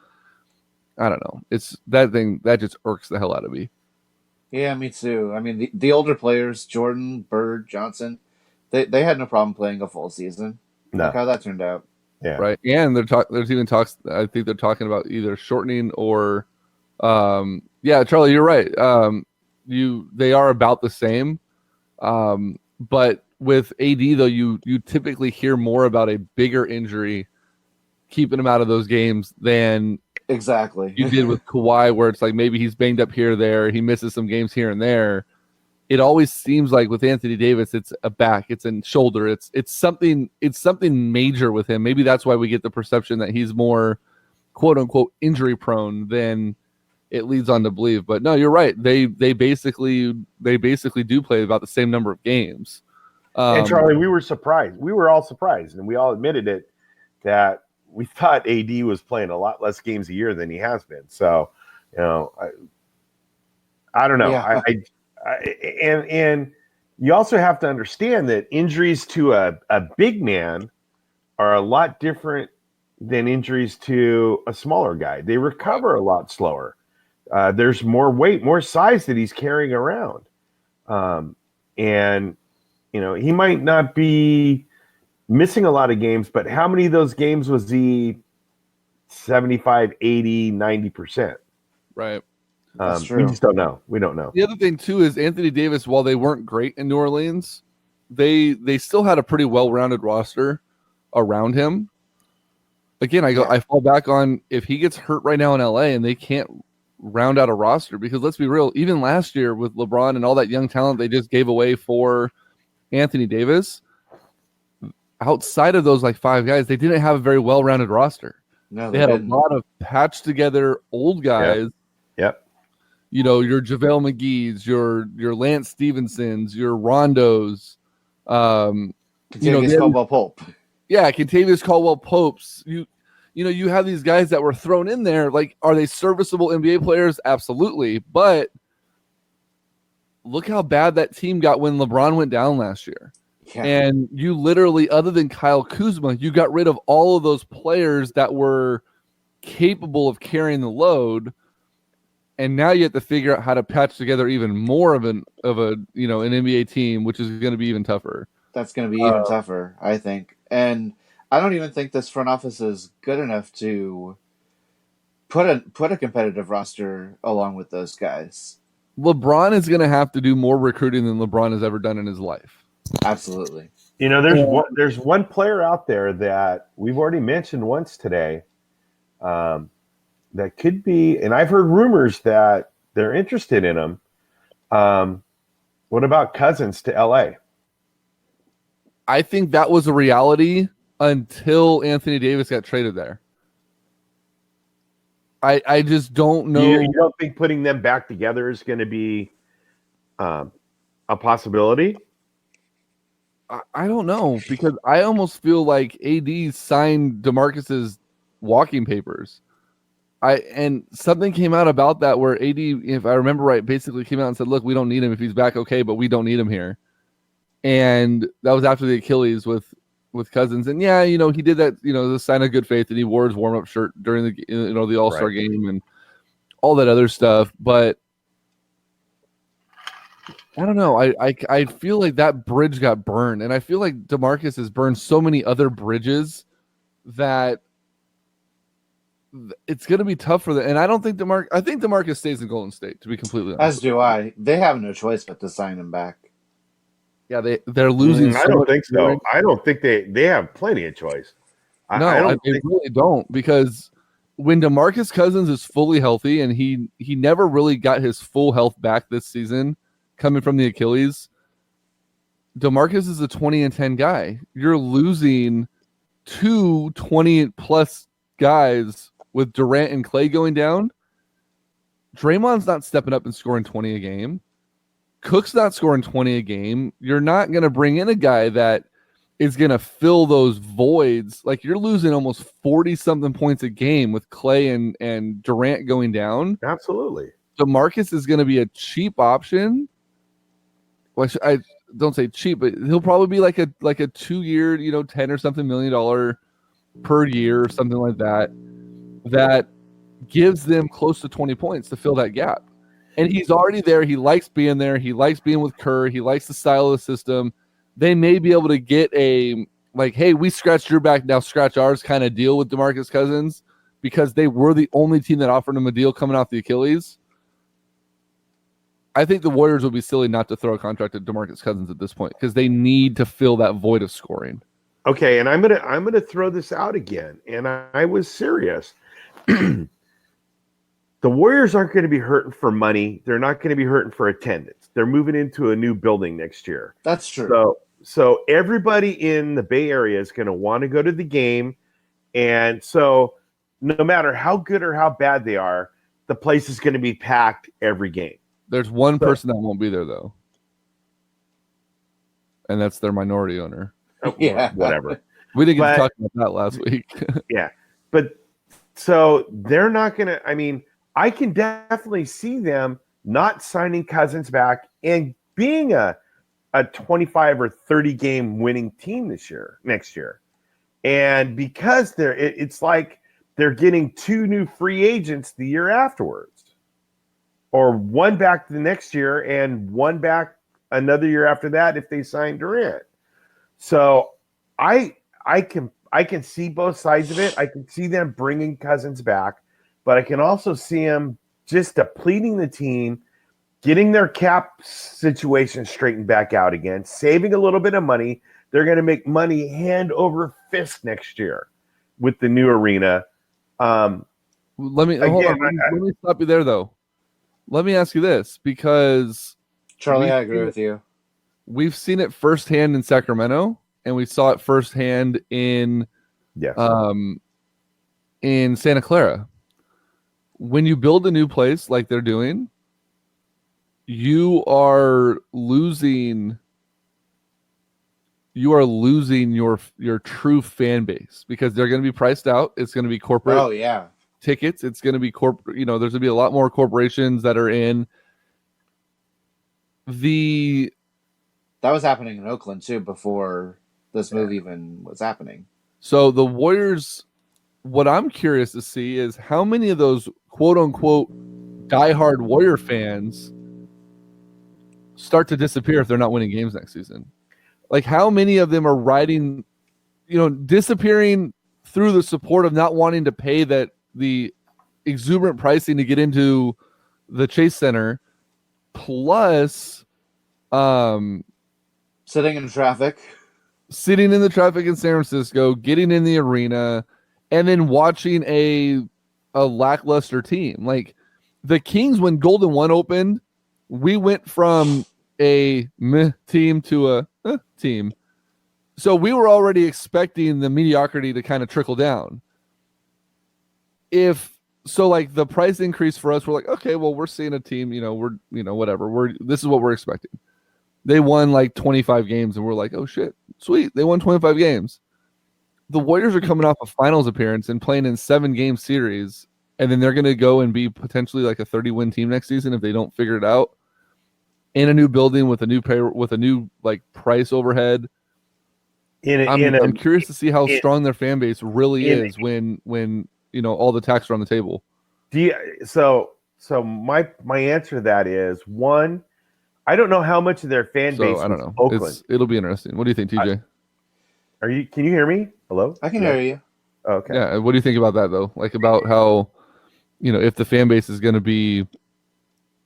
I don't know. It's that thing that just irks the hell out of me. Yeah, me too. I mean, the older players, Jordan, Bird, Johnson, they had no problem playing a full season. No. Look how that turned out. Yeah. Right. And there's even talks. I think they're talking about either shortening or, Charlie, you're right. They are about the same. But with AD though, you typically hear more about a bigger injury keeping him out of those games than exactly you did with Kawhi, where it's like maybe he's banged up here or there, he misses some games here and there. It always seems like with Anthony Davis, it's a back, it's a shoulder, it's something major with him. Maybe that's why we get the perception that he's more quote unquote injury prone than it leads on to believe. But no, you're right. They basically do play about the same number of games. And Charlie, we were surprised. We were all surprised, and we all admitted it, that we thought AD was playing a lot less games a year than he has been. So, I don't know. Yeah. And you also have to understand that injuries to a big man are a lot different than injuries to a smaller guy. They recover a lot slower. There's more weight, more size that he's carrying around. And, he might not be missing a lot of games, but how many of those games was he 75, 80, 90%? Right. That's true. We just don't know. We don't know. The other thing, too, is Anthony Davis, while they weren't great in New Orleans, they still had a pretty well-rounded roster around him. Again, I fall back on if he gets hurt right now in LA and they can't round out a roster, because let's be real, even last year with LeBron and all that young talent they just gave away for Anthony Davis, outside of those like five guys, they didn't have a very well-rounded roster. No, they had didn't. a lot of patched together old guys. Yep. Your JaVale McGee's, your Lance Stevensons, your Rondos, Contavious Caldwell-Pope. Yeah, Contavious Caldwell-Popes. You have these guys that were thrown in there. Like, are they serviceable NBA players? Absolutely. But look how bad that team got when LeBron went down last year. Yeah. And you literally, other than Kyle Kuzma, you got rid of all of those players that were capable of carrying the load. And now you have to figure out how to patch together even more of an NBA team, which is going to be even tougher. That's going to be even tougher, I think. And I don't even think this front office is good enough to put a competitive roster along with those guys. LeBron is going to have to do more recruiting than LeBron has ever done in his life. Absolutely. There's one player out there that we've already mentioned once today, that could be, and I've heard rumors that they're interested in him. What about Cousins to LA? I think that was a reality until Anthony Davis got traded there. I just don't know. You don't think putting them back together is going to be a possibility? I don't know, because I almost feel like AD signed DeMarcus's walking papers. And something came out about that where AD, if I remember right, basically came out and said, look, we don't need him if he's back, okay, but we don't need him here. And that was after the Achilles with Cousins. And yeah, he did that, the sign of good faith, and he wore his warm-up shirt during the All-Star game and all that other stuff. But I don't know. I feel like that bridge got burned, and I feel like DeMarcus has burned so many other bridges that it's going to be tough for them. And I don't think I think DeMarcus stays in Golden State, to be completely honest. As do I. They have no choice but to sign him back. Yeah, they're losing. I don't think so. I don't think they have plenty of choice. They really don't, because when DeMarcus Cousins is fully healthy, and he never really got his full health back this season coming from the Achilles, DeMarcus is a 20-10 guy. You're losing 2 20+ guys with Durant and Clay going down. Draymond's not stepping up and scoring 20 a game. Cook's not scoring 20 a game. You're not going to bring in a guy that is going to fill those voids. Like, you're losing almost 40-something points a game with Clay and Durant going down. Absolutely. DeMarcus is going to be a cheap option. Well, I don't say cheap, but he'll probably be like a 2-year, $10 or something $1 million per year or something like that. That gives them close to 20 points to fill that gap. And he's already there. He likes being there. He likes being with Kerr. He likes the style of the system. They may be able to get a, like, hey, we scratched your back, now scratch ours kind of deal with DeMarcus Cousins, because they were the only team that offered him a deal coming off the Achilles. I think the Warriors would be silly not to throw a contract at DeMarcus Cousins at this point, because they need to fill that void of scoring. Okay, and I'm gonna throw this out again, and I was serious. The Warriors aren't going to be hurting for money. They're not going to be hurting for attendance. They're moving into a new building next year. That's true. So everybody in the Bay Area is going to want to go to the game, and so no matter how good or how bad they are, the place is going to be packed every game. There's one person that won't be there though, and that's their minority owner. Yeah. Whatever. We didn't get to talk about that last week. Yeah, but so they're not going to. I mean, I can definitely see them not signing Cousins back and being a 25 or 30 game winning team next year. And because it's like they're getting 2 new free agents the year afterwards, or one back the next year and one back another year after that if they sign Durant. So I can see both sides of it. I can see them bringing Cousins back, but I can also see them just depleting the team, getting their cap situation straightened back out again, saving a little bit of money. They're going to make money hand over fist next year with the new arena. Let me stop you there though. Let me ask you this, because Charlie, I agree with you. We've seen it firsthand in Sacramento, and we saw it firsthand in Santa Clara. When you build a new place like they're doing, you are losing your true fan base, because they're going to be priced out. It's going to be corporate. Oh yeah. Tickets. It's going to be there's going to be a lot more corporations that are in the. That was happening in Oakland too before this move even was happening. So the Warriors, what I'm curious to see is how many of those quote unquote diehard Warrior fans start to disappear if they're not winning games next season. Like, how many of them are riding, disappearing through the support of not wanting to pay the exuberant pricing to get into the Chase Center, plus sitting in traffic in San Francisco, getting in the arena, and then watching a lackluster team. Like the Kings, when Golden One opened, we went from a meh team to a team. So we were already expecting the mediocrity to kind of trickle down. Like the price increase for us, we're like, okay, well, we're seeing a team, whatever. This is what we're expecting. They won like 25 games, and we're like, oh shit, sweet. They won 25 games. The Warriors are coming off a finals appearance and playing in 7-game series, and then they're going to go and be potentially like a 30-win team next season if they don't figure it out. In a new building with a new like price overhead. I'm curious to see how strong their fan base really is when all the tax are on the table. So my answer to that is, one, I don't know how much of their fan base. I don't know. Oakland. It'll be interesting. What do you think, TJ? Can you hear me? Hello? I can hear you. Okay. Yeah. What do you think about that though? Like about how, if the fan base is going to be.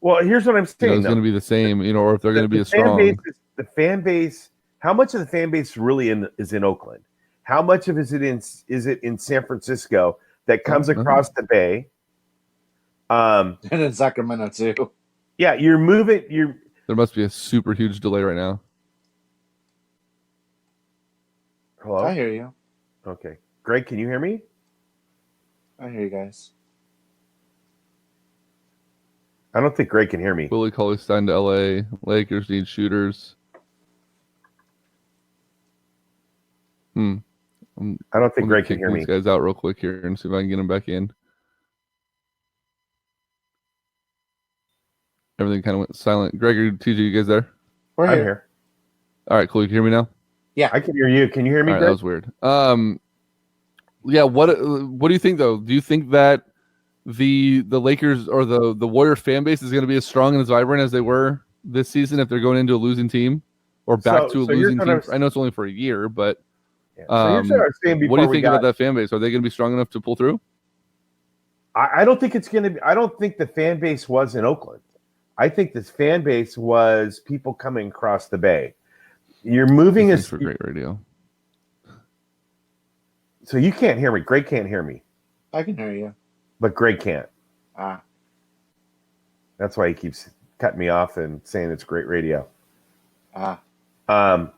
Well, here's what I'm saying. It's going to be the same, or if they're going to be strong. The fan base. How much of the fan base really is in Oakland? How much of is it in San Francisco that comes across the Bay? And in Sacramento too. Yeah, you're moving. There must be a super huge delay right now. Hello? I hear you. Okay. Greg, can you hear me? I hear you guys. I don't think Greg can hear me. Willie Cauley-Stein to LA. Lakers need shooters. I don't think Greg can hear me. These guys out real quick here and see if I can get them back in. Everything kind of went silent. Gregory, TJ, you guys there? I'm here. All right, cool. You can hear me now? Yeah, I can hear you. Can you hear me, Greg? Greg? That was weird. Yeah, what do you think, though? Do you think that the Lakers or the Warrior fan base is going to be as strong and as vibrant as they were this season if they're going into a losing team or back to a losing team? I know it's only for a year, but so here's what I was saying before. What do you think about that fan base? Are they going to be strong enough to pull through? I don't think it's going to be. I don't think the fan base was in Oakland. I think this fan base was people coming across the Bay. You're moving for great radio. So you can't hear me. Greg can't hear me, I can hear you. but Greg can't. Ah. That's why he keeps cutting me off and saying it's great radio. Ah. Um,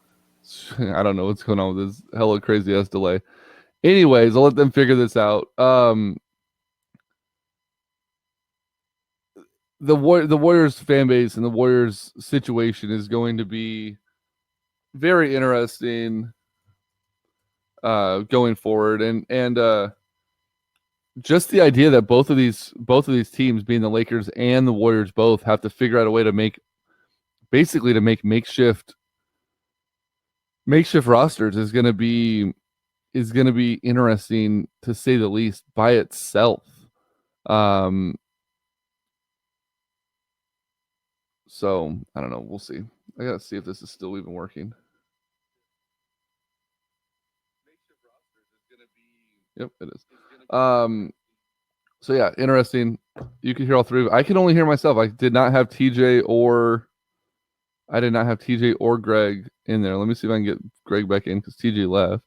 I don't know what's going on with this hella crazy ass delay. Anyways, I'll let them figure this out. The Warriors fan base and the Warriors situation is going to be very interesting going forward, and just the idea that both of these teams, being the Lakers and the Warriors, both have to figure out a way to make makeshift rosters is going to be interesting, to say the least, by itself. So I don't know. We'll see. I gotta see if this is still even working. Yep, it is. So yeah, interesting. You can hear all three. I can only hear myself. I did not have TJ or Greg in there. Let me see if I can get Greg back in, because TJ left.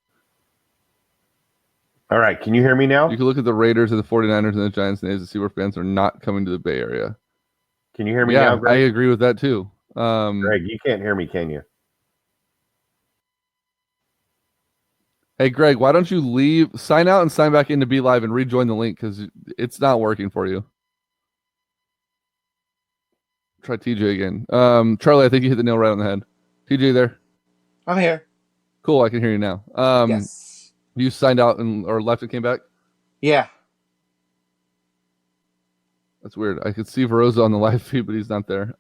all right. Can you hear me now? You can look at the Raiders and the 49ers and the Giants and to see where fans are not coming to the Bay Area. Can you hear me now, Greg? I agree with that too. Greg, you can't hear me, can you? Hey, Greg, why don't you sign out and sign back in to be live and rejoin the link, because it's not working for you. Try TJ again. Charlie, I think you hit the nail right on the head. TJ there? I'm here. Cool, I can hear you now. Yes. You signed out or left and came back? Yeah. That's weird. I could see Veroza on the live feed, but he's not there.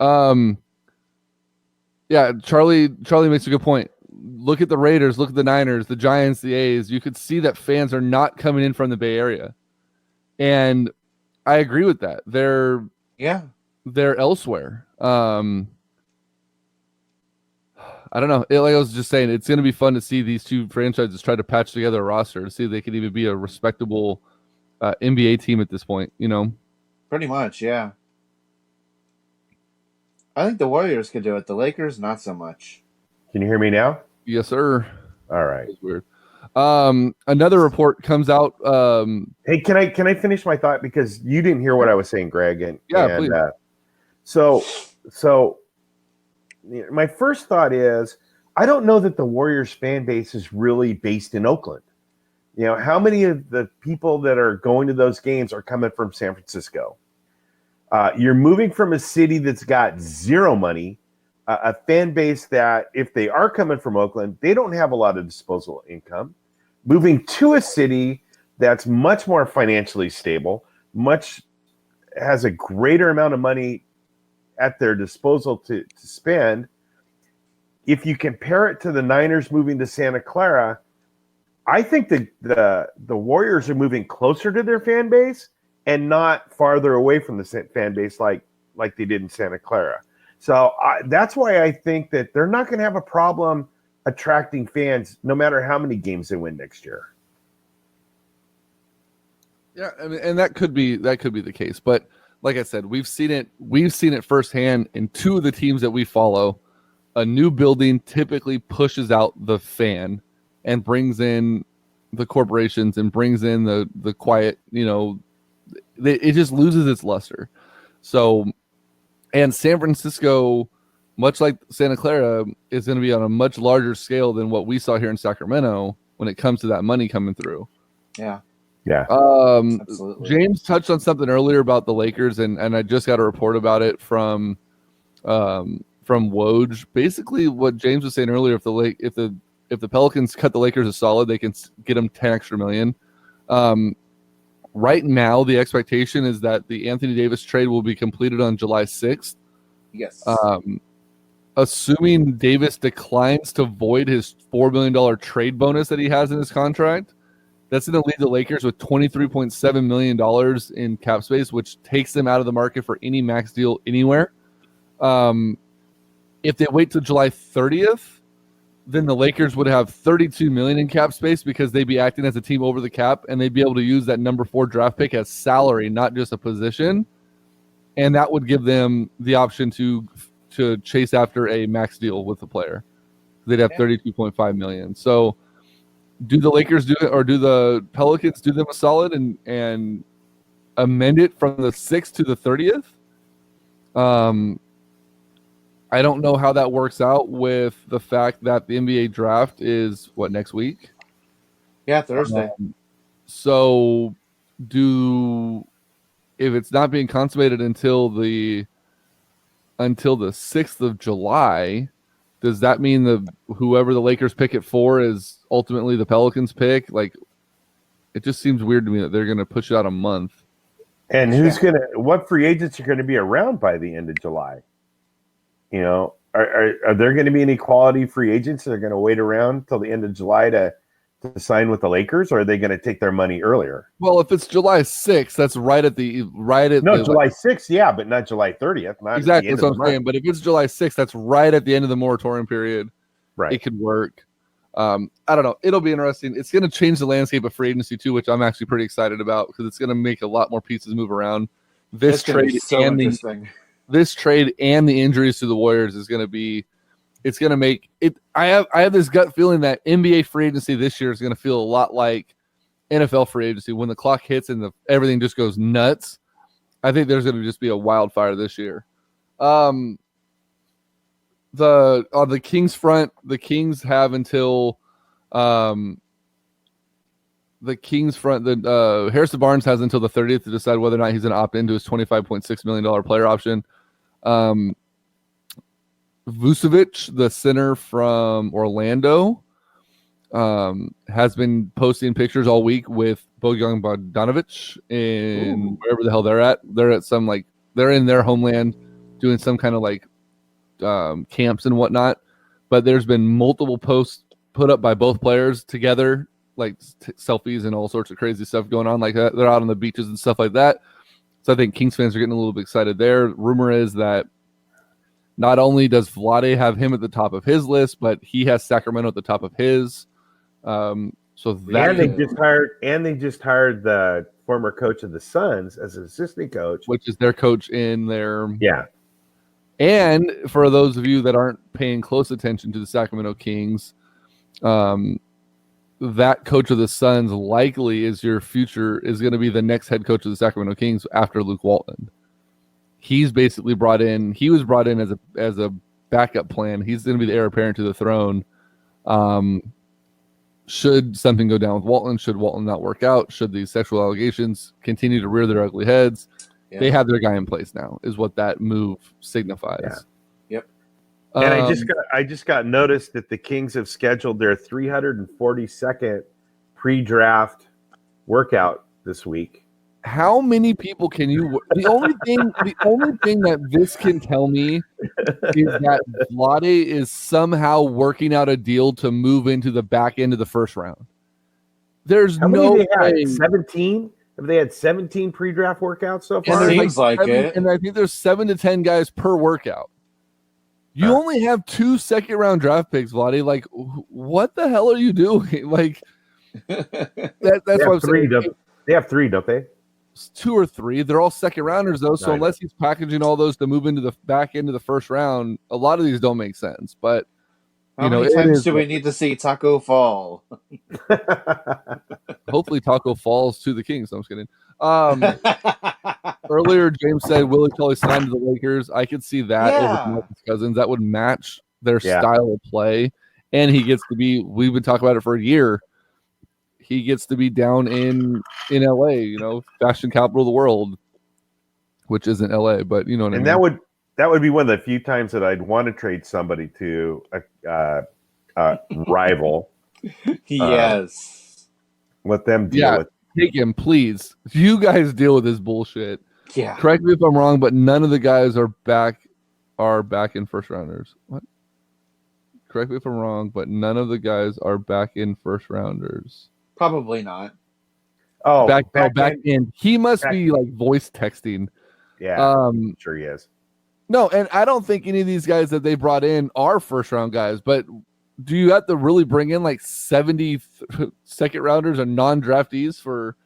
Yeah, Charlie makes a good point. Look at the Raiders, look at the Niners, the Giants, the A's. You could see that fans are not coming in from the Bay Area. And I agree with that. They're elsewhere. I don't know. Like I was just saying, it's going to be fun to see these two franchises try to patch together a roster to see if they can even be a respectable NBA team at this point, you know? Pretty much, yeah. I think the Warriors could do it. The Lakers, not so much. Can you hear me now? Yes, sir. All right. That's weird. Another report comes out. Hey, can I finish my thought, because you didn't hear what I was saying, Greg? And please. So my first thought is, I don't know that the Warriors fan base is really based in Oakland. You know, how many of the people that are going to those games are coming from San Francisco? You're moving from a city that's got zero money, a fan base that, if they are coming from Oakland, they don't have a lot of disposable income. Moving to a city that's much more financially stable, has a greater amount of money at their disposal to spend. If you compare it to the Niners moving to Santa Clara, I think the Warriors are moving closer to their fan base and not farther away from the fan base like they did in Santa Clara. So that's why I think that they're not going to have a problem attracting fans, no matter how many games they win next year. Yeah, I mean, and that could be the case. But like I said, we've seen it firsthand in two of the teams that we follow. A new building typically pushes out the fan and brings in the corporations and brings in the quiet, you know, it just loses its luster. So, and San Francisco, much like Santa Clara, is going to be on a much larger scale than what we saw here in Sacramento when it comes to that money coming through. Yeah. Yeah. Absolutely. James touched on something earlier about the Lakers, and I just got a report about it from Woj. Basically, what James was saying earlier, if the Pelicans cut the Lakers a solid, they can get them 10 extra million. Right now, the expectation is that the Anthony Davis trade will be completed on July 6th. Yes. Assuming Davis declines to void his $4 million trade bonus that he has in his contract, that's going to leave the Lakers with $23.7 million in cap space, which takes them out of the market for any max deal anywhere. If they wait till July 30th, then the Lakers would have $32 million in cap space, because they'd be acting as a team over the cap, and they'd be able to use that number 4 draft pick as salary, not just a position. And that would give them the option to chase after a max deal with the player. They'd have $32.5 million. So do the Lakers do it, or do the Pelicans do them a solid and amend it from the 6th to the 30th? I don't know how that works out with the fact that the NBA draft is next week? Yeah, Thursday. So if it's not being consummated until the 6th of July, does that mean whoever the Lakers pick it for is ultimately the Pelicans pick? Like, it just seems weird to me that they're going to push it out a month. And what free agents are going to be around by the end of July? You know, are there going to be any quality free agents that are going to wait around till the end of July to sign with the Lakers, or are they going to take their money earlier? Well, if it's July 6th, that's July 6th, yeah, but not July 30th. Not exactly, that's what I'm saying. But if it's July 6th, that's right at the end of the moratorium period. Right. It could work. I don't know. It'll be interesting. It's going to change the landscape of free agency too, which I'm actually pretty excited about because it's going to make a lot more pieces move around. This trade and the injuries to the Warriors is going to be. It's going to make it. I have this gut feeling that NBA free agency this year is going to feel a lot like NFL free agency when the clock hits and everything just goes nuts. I think there's going to just be a wildfire this year. On the Kings front, the Kings have until Harrison Barnes has until the 30th to decide whether or not he's going to opt into his $25.6 million player option. Vucevic, the center from Orlando, has been posting pictures all week with Bogdan Bogdanovic in wherever the hell they're at. They're at they're in their homeland doing some kind of camps and whatnot. But there's been multiple posts put up by both players together, like selfies and all sorts of crazy stuff going on like that. They're out on the beaches and stuff like that. So I think Kings fans are getting a little bit excited there. Rumor is that not only does Vlade have him at the top of his list, but he has Sacramento at the top of his. They just hired the former coach of the Suns as an assistant coach, which is their coach in their yeah. And for those of you that aren't paying close attention to the Sacramento Kings, that coach of the Suns likely is going to be the next head coach of the Sacramento Kings after Luke Walton. He's basically he was brought in as a backup plan. He's going to be the heir apparent to the throne. Should something go down with Walton, should Walton not work out, should these sexual allegations continue to rear their ugly heads, they have their guy in place now, is what that move signifies. Yeah. Yep. And I just got noticed that the Kings have scheduled their 342nd pre-draft workout this week. How many people can you? The only thing that this can tell me is that Vlade is somehow working out a deal to move into the back end of the first round. There's no way. 17? Have they had 17 pre-draft workouts so far? It seems like it. And I think there's 7 to 10 guys per workout. You only have 2 second-round draft picks, Vlade. Like, what the hell are you doing? Like, that's what I'm saying. They have 3, don't they? 2 or 3. They're all second rounders though. So unless he's packaging all those to move into the back end of the first round, a lot of these don't make sense. But how many times do we need to see Taco fall? Hopefully Taco falls to the Kings. I'm just kidding. Earlier James said Willie Kelly signed to the Lakers. I could see that over Marcus Cousins. That would match their style of play. And he gets to be, we've been talking about it for a year. He gets to be down in LA, fashion capital of the world, which isn't LA, but you know what I mean. And that would be one of the few times that I'd want to trade somebody to a rival. Yes. Let them deal with. Take him, please. You guys deal with this bullshit. Yeah. Correct me if I'm wrong, but none of the guys are back in first rounders. What? Correct me if I'm wrong, but none of the guys are back in first rounders. Probably not. Oh, back in. He must be like voice texting. Yeah, I'm sure he is. No, and I don't think any of these guys that they brought in are first round guys, but do you have to really bring in like 70 second rounders or non-draftees for?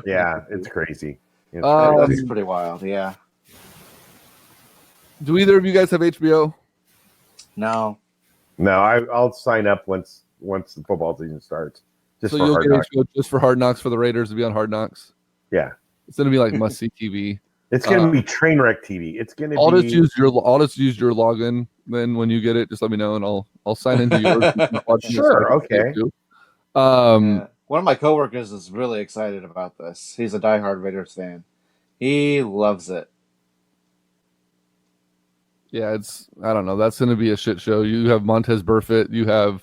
Yeah, it's crazy. It's pretty wild. Yeah. Do either of you guys have HBO? No. No, I'll sign up once the football season starts. So you'll get HBO just for Hard Knocks for the Raiders to be on Hard Knocks. Yeah, it's gonna be like must see TV. It's gonna be train wreck TV. It's gonna. I'll just use your login. Then when you get it, just let me know and I'll sign into yours. Sure. Okay. One of my coworkers is really excited about this. He's a diehard Raiders fan. He loves it. Yeah, I don't know. That's going to be a shit show. You have Montez Burfict. You have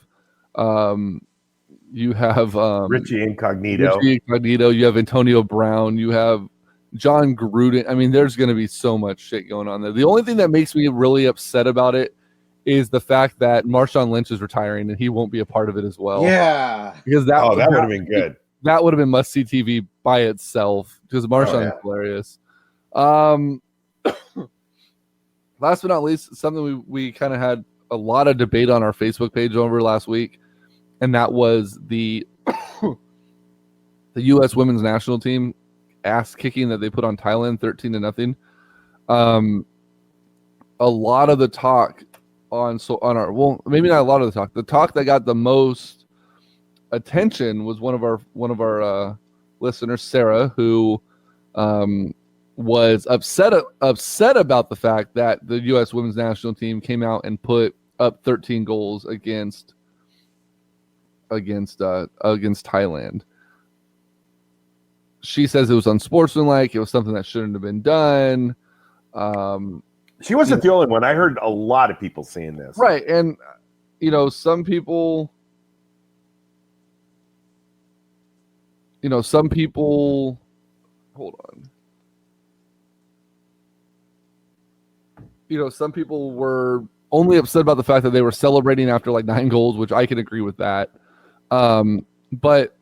Richie Incognito. You have Antonio Brown. You have John Gruden. I mean, there's going to be so much shit going on there. The only thing that makes me really upset about it is the fact that Marshawn Lynch is retiring and he won't be a part of it as well. Yeah, because that would have been good. That would have been must see TV by itself because Marshawn is hilarious. Last but not least, something we kind of had a lot of debate on our Facebook page over last week, and that was the U.S. women's national team ass kicking that they put on Thailand 13-0. A lot of the talk maybe not a lot of the talk. The talk that got the most attention was one of our listeners, Sarah, who was upset about the fact that the U.S. women's national team came out and put up 13 goals against Thailand. She says it was unsportsmanlike. It was something that shouldn't have been done. She wasn't the only one. I heard a lot of people saying this. Right, and some people. Hold on. Some people were only upset about the fact that they were celebrating after like 9 goals, which I can agree with that. But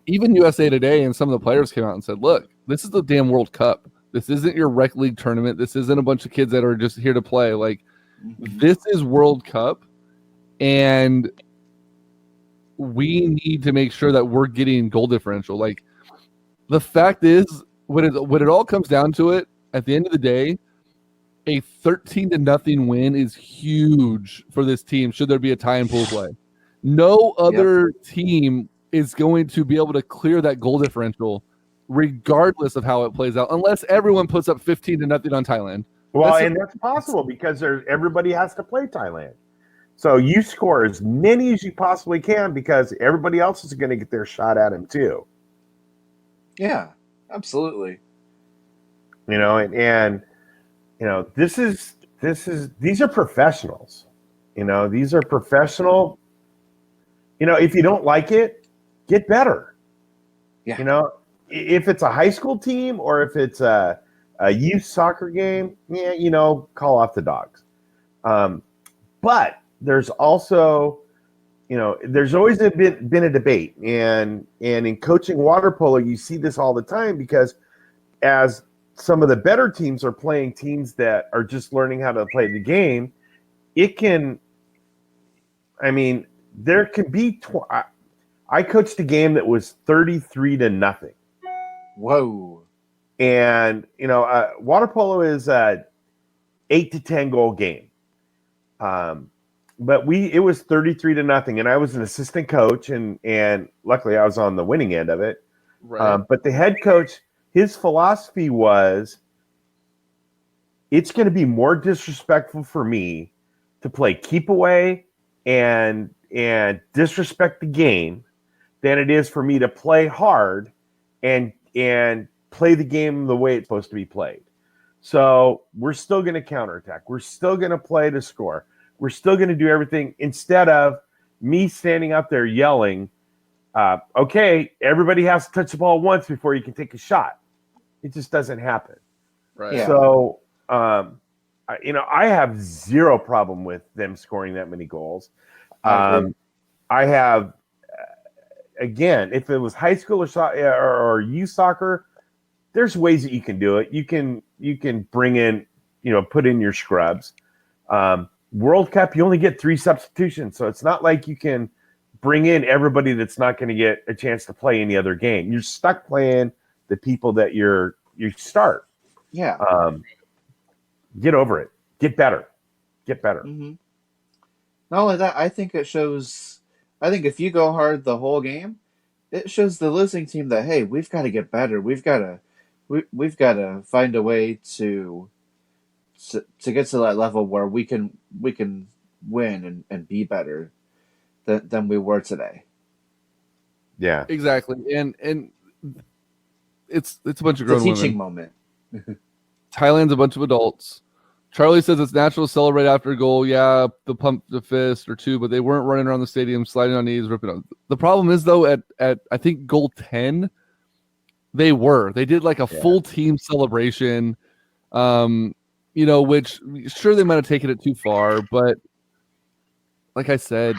even USA Today and some of the players came out and said, look, this is the damn World Cup. This isn't your rec league tournament. This isn't a bunch of kids that are just here to play. Like, this is World Cup, and we need to make sure that we're getting goal differential. Like, the fact is, when it all comes down to it, at the end of the day, a 13-0 win is huge for this team should there be a tie in pool play. No other team is going to be able to clear that goal differential regardless of how it plays out, unless everyone puts up 15-0 on Thailand. Well, that's possible because everybody has to play Thailand. So you score as many as you possibly can because everybody else is going to get their shot at him too. Yeah, absolutely. These are professionals. These are professional. If you don't like it, get better. Yeah. If it's a high school team or if it's a youth soccer game, call off the dogs. But there's also, there's always been a debate, and in coaching water polo, you see this all the time because as some of the better teams are playing teams that are just learning how to play the game, there can be. I coached a game that was 33-0. Whoa! And water polo is a 8 to 10 goal game. But it was 33-0, and I was an assistant coach, and luckily I was on the winning end of it. Right. But the head coach, his philosophy was, it's going to be more disrespectful for me to play keep away and disrespect the game than it is for me to play hard and play the game the way it's supposed to be played. So we're still going to counterattack. We're still going to play to score. We're still going to do everything instead of me standing out there yelling, okay, everybody has to touch the ball once before you can take a shot. It just doesn't happen. Right. Yeah. So, I have zero problem with them scoring that many goals. I have, again, if it was high school or youth soccer, there's ways that you can do it. You can bring in, put in your scrubs. World Cup, you only get 3 substitutions, so it's not like you can bring in everybody that's not going to get a chance to play any other game. You're stuck playing the people that you start. Yeah. Get over it. Get better. Mm-hmm. Not only that, I think it shows. I think if you go hard the whole game, it shows the losing team that hey, we've got to get better. We've got to find a way to get to that level where we can win and be better than we were today. Yeah, Exactly. And it's a bunch of It's a grown teaching women. moment. Thailand's a bunch of adults. Charlie says it's natural to celebrate after a goal. Yeah, the pump the fist or two, but they weren't running around the stadium, sliding on knees, ripping up. The problem is though, at I think goal 10, they were. They did like a full team celebration. Which sure they might have taken it too far, but like I said,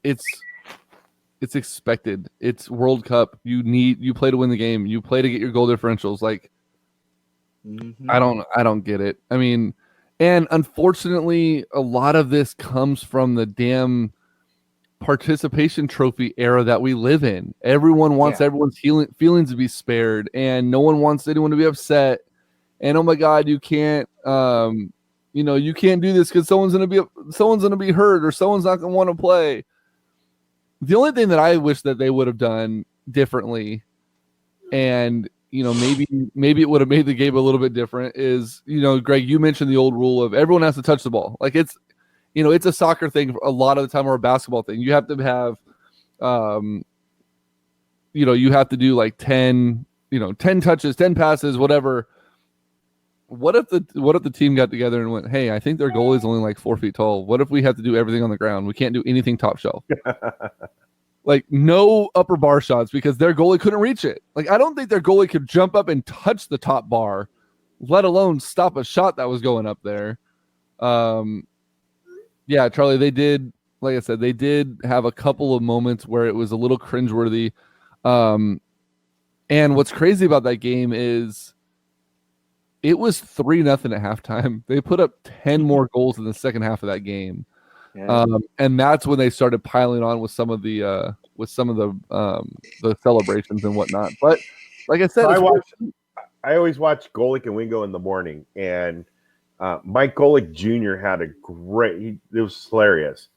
it's expected. It's World Cup. You play to win the game. You play to get your goal differentials. Like Mm-hmm. I don't get it. I mean, and unfortunately, a lot of this comes from the damn participation trophy era that we live in. Everyone wants everyone's feelings to be spared, and no one wants anyone to be upset. And oh my God, you can't, you can't do this because someone's gonna be hurt or someone's not gonna want to play. The only thing that I wish that they would have done differently, and maybe it would have made the game a little bit different, is Greg, you mentioned the old rule of everyone has to touch the ball. Like it's a soccer thing a lot of the time, or a basketball thing. You have to have, you have to do like 10 touches, 10 passes, whatever. What if the team got together and went, hey, I think their goalie is only like 4 feet tall. What if we have to do everything on the ground? We can't do anything top shelf. Like no upper bar shots because their goalie couldn't reach it. Like I don't think their goalie could jump up and touch the top bar, let alone stop a shot that was going up there. Yeah, Charlie, they did, like I said, they did have a couple of moments where it was a little cringeworthy. And what's crazy about that game is it was 3-0 at halftime. They put up 10 more goals in the second half of that game. Yeah. And that's when they started piling on with some of the celebrations and whatnot. But like I said, I always watch Golick and Wingo in the morning, and Mike Golick Jr. had it was hilarious.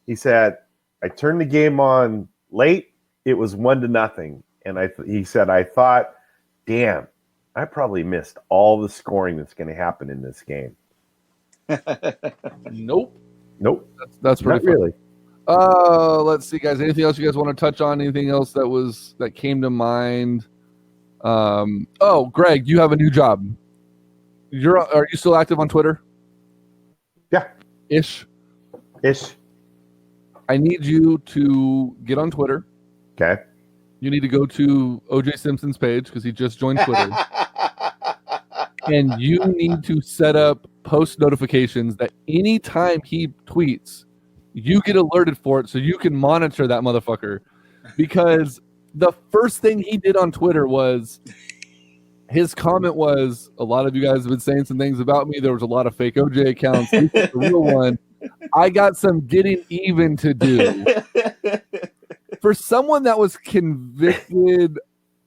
He said, I turned the game on late. It was 1-0. And he said, I thought, damn, I probably missed all the scoring that's going to happen in this game. Nope. That's pretty Not really. Let's see, guys. Anything else you guys want to touch on? Anything else that came to mind? Greg, you have a new job. Are you still active on Twitter? Yeah. Ish. I need you to get on Twitter. Okay. You need to go to OJ Simpson's page because he just joined Twitter. And you need to set up post notifications that anytime he tweets, you get alerted for it so you can monitor that motherfucker. Because the first thing he did on Twitter was, his comment was, a lot of you guys have been saying some things about me. There was a lot of fake OJ accounts. This is the real one. I got some getting even to do. For someone that was convicted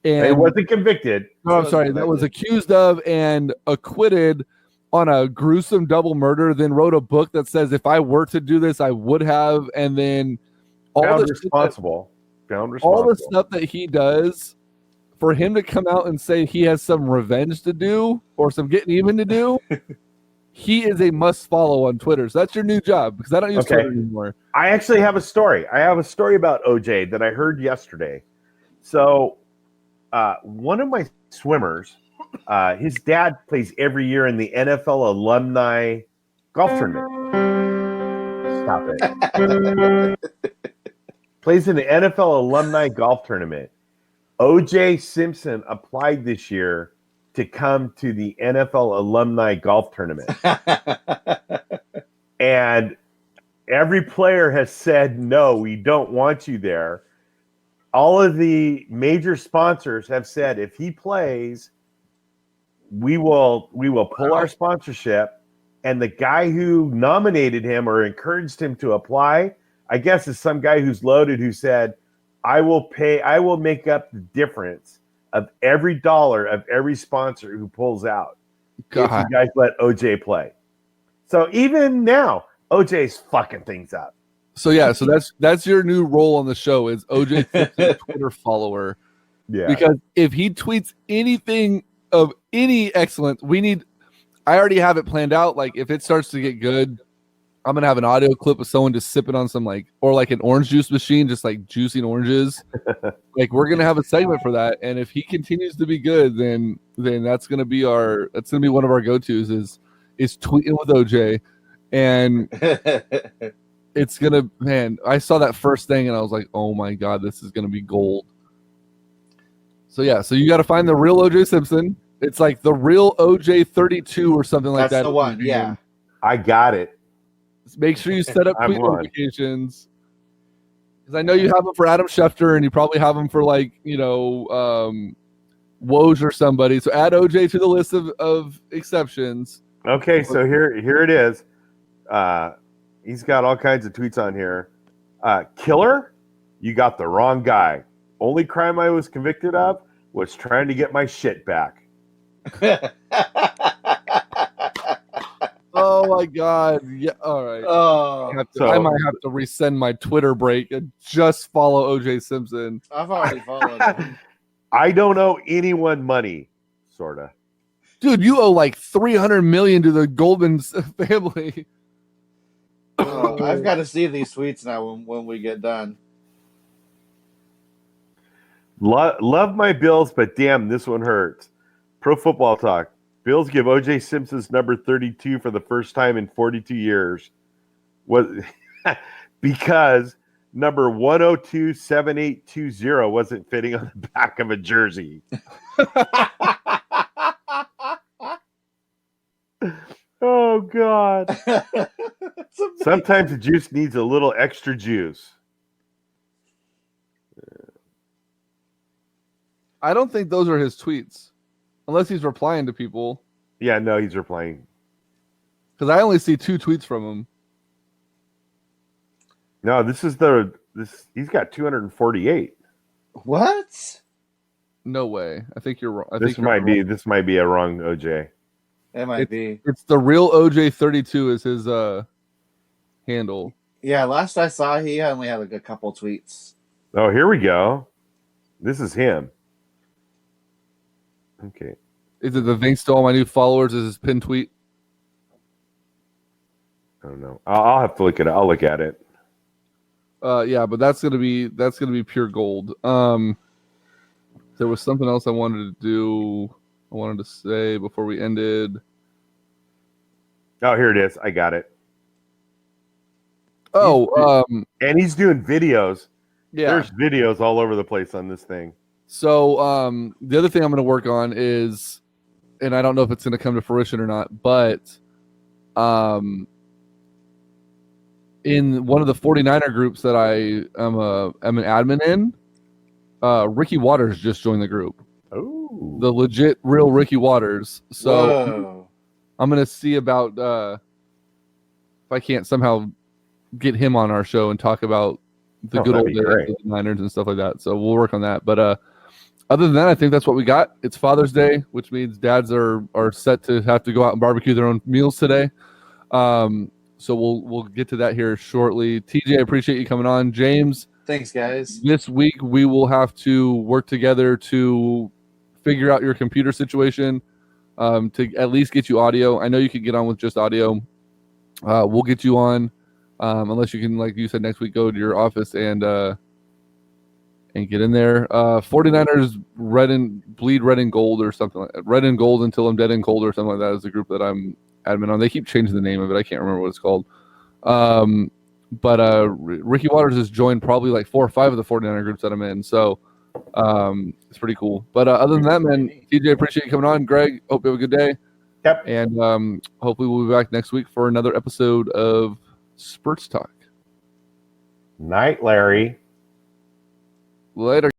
and... It wasn't convicted. No, I'm sorry. That was accused of and acquitted on a gruesome double murder, then wrote a book that says, if I were to do this, I would have. And then Found responsible. All the stuff that he does, for him to come out and say he has some revenge to do or some getting even to do, he is a must follow on Twitter. So that's your new job, because I don't use Twitter anymore. I actually have a story. I have a story about OJ that I heard yesterday. So one of my swimmers, his dad plays every year in the NFL alumni golf tournament. Stop it. Plays in the NFL alumni golf tournament. OJ Simpson applied this year to come to the NFL alumni golf tournament. And every player has said, no, we don't want you there. All of the major sponsors have said, if he plays, we will pull our sponsorship. And the guy who nominated him or encouraged him to apply, I guess, is some guy who's loaded, who said, I will make up the difference of every dollar of every sponsor who pulls out if you guys let OJ play. So even now, OJ's fucking things up. So yeah, so that's your new role on the show is OJ Simpson Twitter follower. Yeah. Because if he tweets anything of any excellence, I already have it planned out. Like if it starts to get good, I'm gonna have an audio clip of someone just sipping on some or an orange juice machine, just like juicing oranges. Like we're gonna have a segment for that. And if he continues to be good, then that's gonna be one of our go-tos is tweeting with OJ. And it's gonna, man, I saw that first thing and I was like, oh my God, this is gonna be gold. So yeah, so you got to find the real OJ Simpson. It's like the real OJ 32 or something like that. That's the one, yeah. I got it. Make sure you set up tweet notifications. Because I know you have them for Adam Schefter and you probably have them for Woj or somebody. So add OJ to the list of exceptions. Okay, so here it is. He's got all kinds of tweets on here. Killer, you got the wrong guy. Only crime I was convicted of was trying to get my shit back. Oh my God! Yeah, all right. Oh, I might have to resend my Twitter break and just follow OJ Simpson. I've already followed him. I don't owe anyone money, sorta. Dude, you owe like $300 million to the Goldman family. I've got to see these tweets now when we get done. Love my Bills, but damn, this one hurts. Pro Football Talk. Bills give O.J. Simpson's number 32 for the first time in 42 years. Because number 1027820 wasn't fitting on the back of a jersey. Oh, God. Sometimes the juice needs a little extra juice. I don't think those are his tweets, unless he's replying to people. Yeah, no, he's replying. Because I only see 2 tweets from him. No, he's got 248. What? No way. I think you're wrong. This might be a wrong OJ. It might be. It's the real OJ 32 is his handle. Yeah, last I saw, he only had a couple tweets. Oh, here we go. This is him. Okay. Is it the thanks to all my new followers is his pinned tweet? I don't know. I'll have to look at it. I'll look at it. Yeah, but that's gonna be pure gold. There was something else I wanted to say before we ended. Oh, here it is. I got it. Oh, and he's doing videos. Yeah. There's videos all over the place on this thing. So the other thing I'm going to work on is, and I don't know if it's going to come to fruition or not, but in one of the 49er groups that I'm an admin in, Ricky Waters just joined the group. Oh, The legit, real Ricky Waters. So Whoa. I'm going to see about if I can't somehow get him on our show and talk about the good old days of the Niners and stuff like that. So we'll work on that. But other than that, I think that's what we got. It's Father's Day, which means dads are set to have to go out and barbecue their own meals today. So we'll get to that here shortly. TJ, I appreciate you coming on. James, Thanks, guys. this week we will have to work together to figure out your computer situation to at least get you audio. I know you can get on with just audio. We'll get you on. Unless you can, like you said, next week go to your office and get in there. 49ers bleed red and gold or something like that. Red and gold until I'm dead and cold or something like that is the group that I'm admin on. They keep changing the name of it. I can't remember what it's called. But Ricky Waters has joined probably like 4 or 5 of the 49er groups that I'm in. So it's pretty cool. But other than that, man, TJ, appreciate you coming on. Greg, hope you have a good day. Yep. And hopefully we'll be back next week for another episode of Spurts Talk. Night, Larry. Later.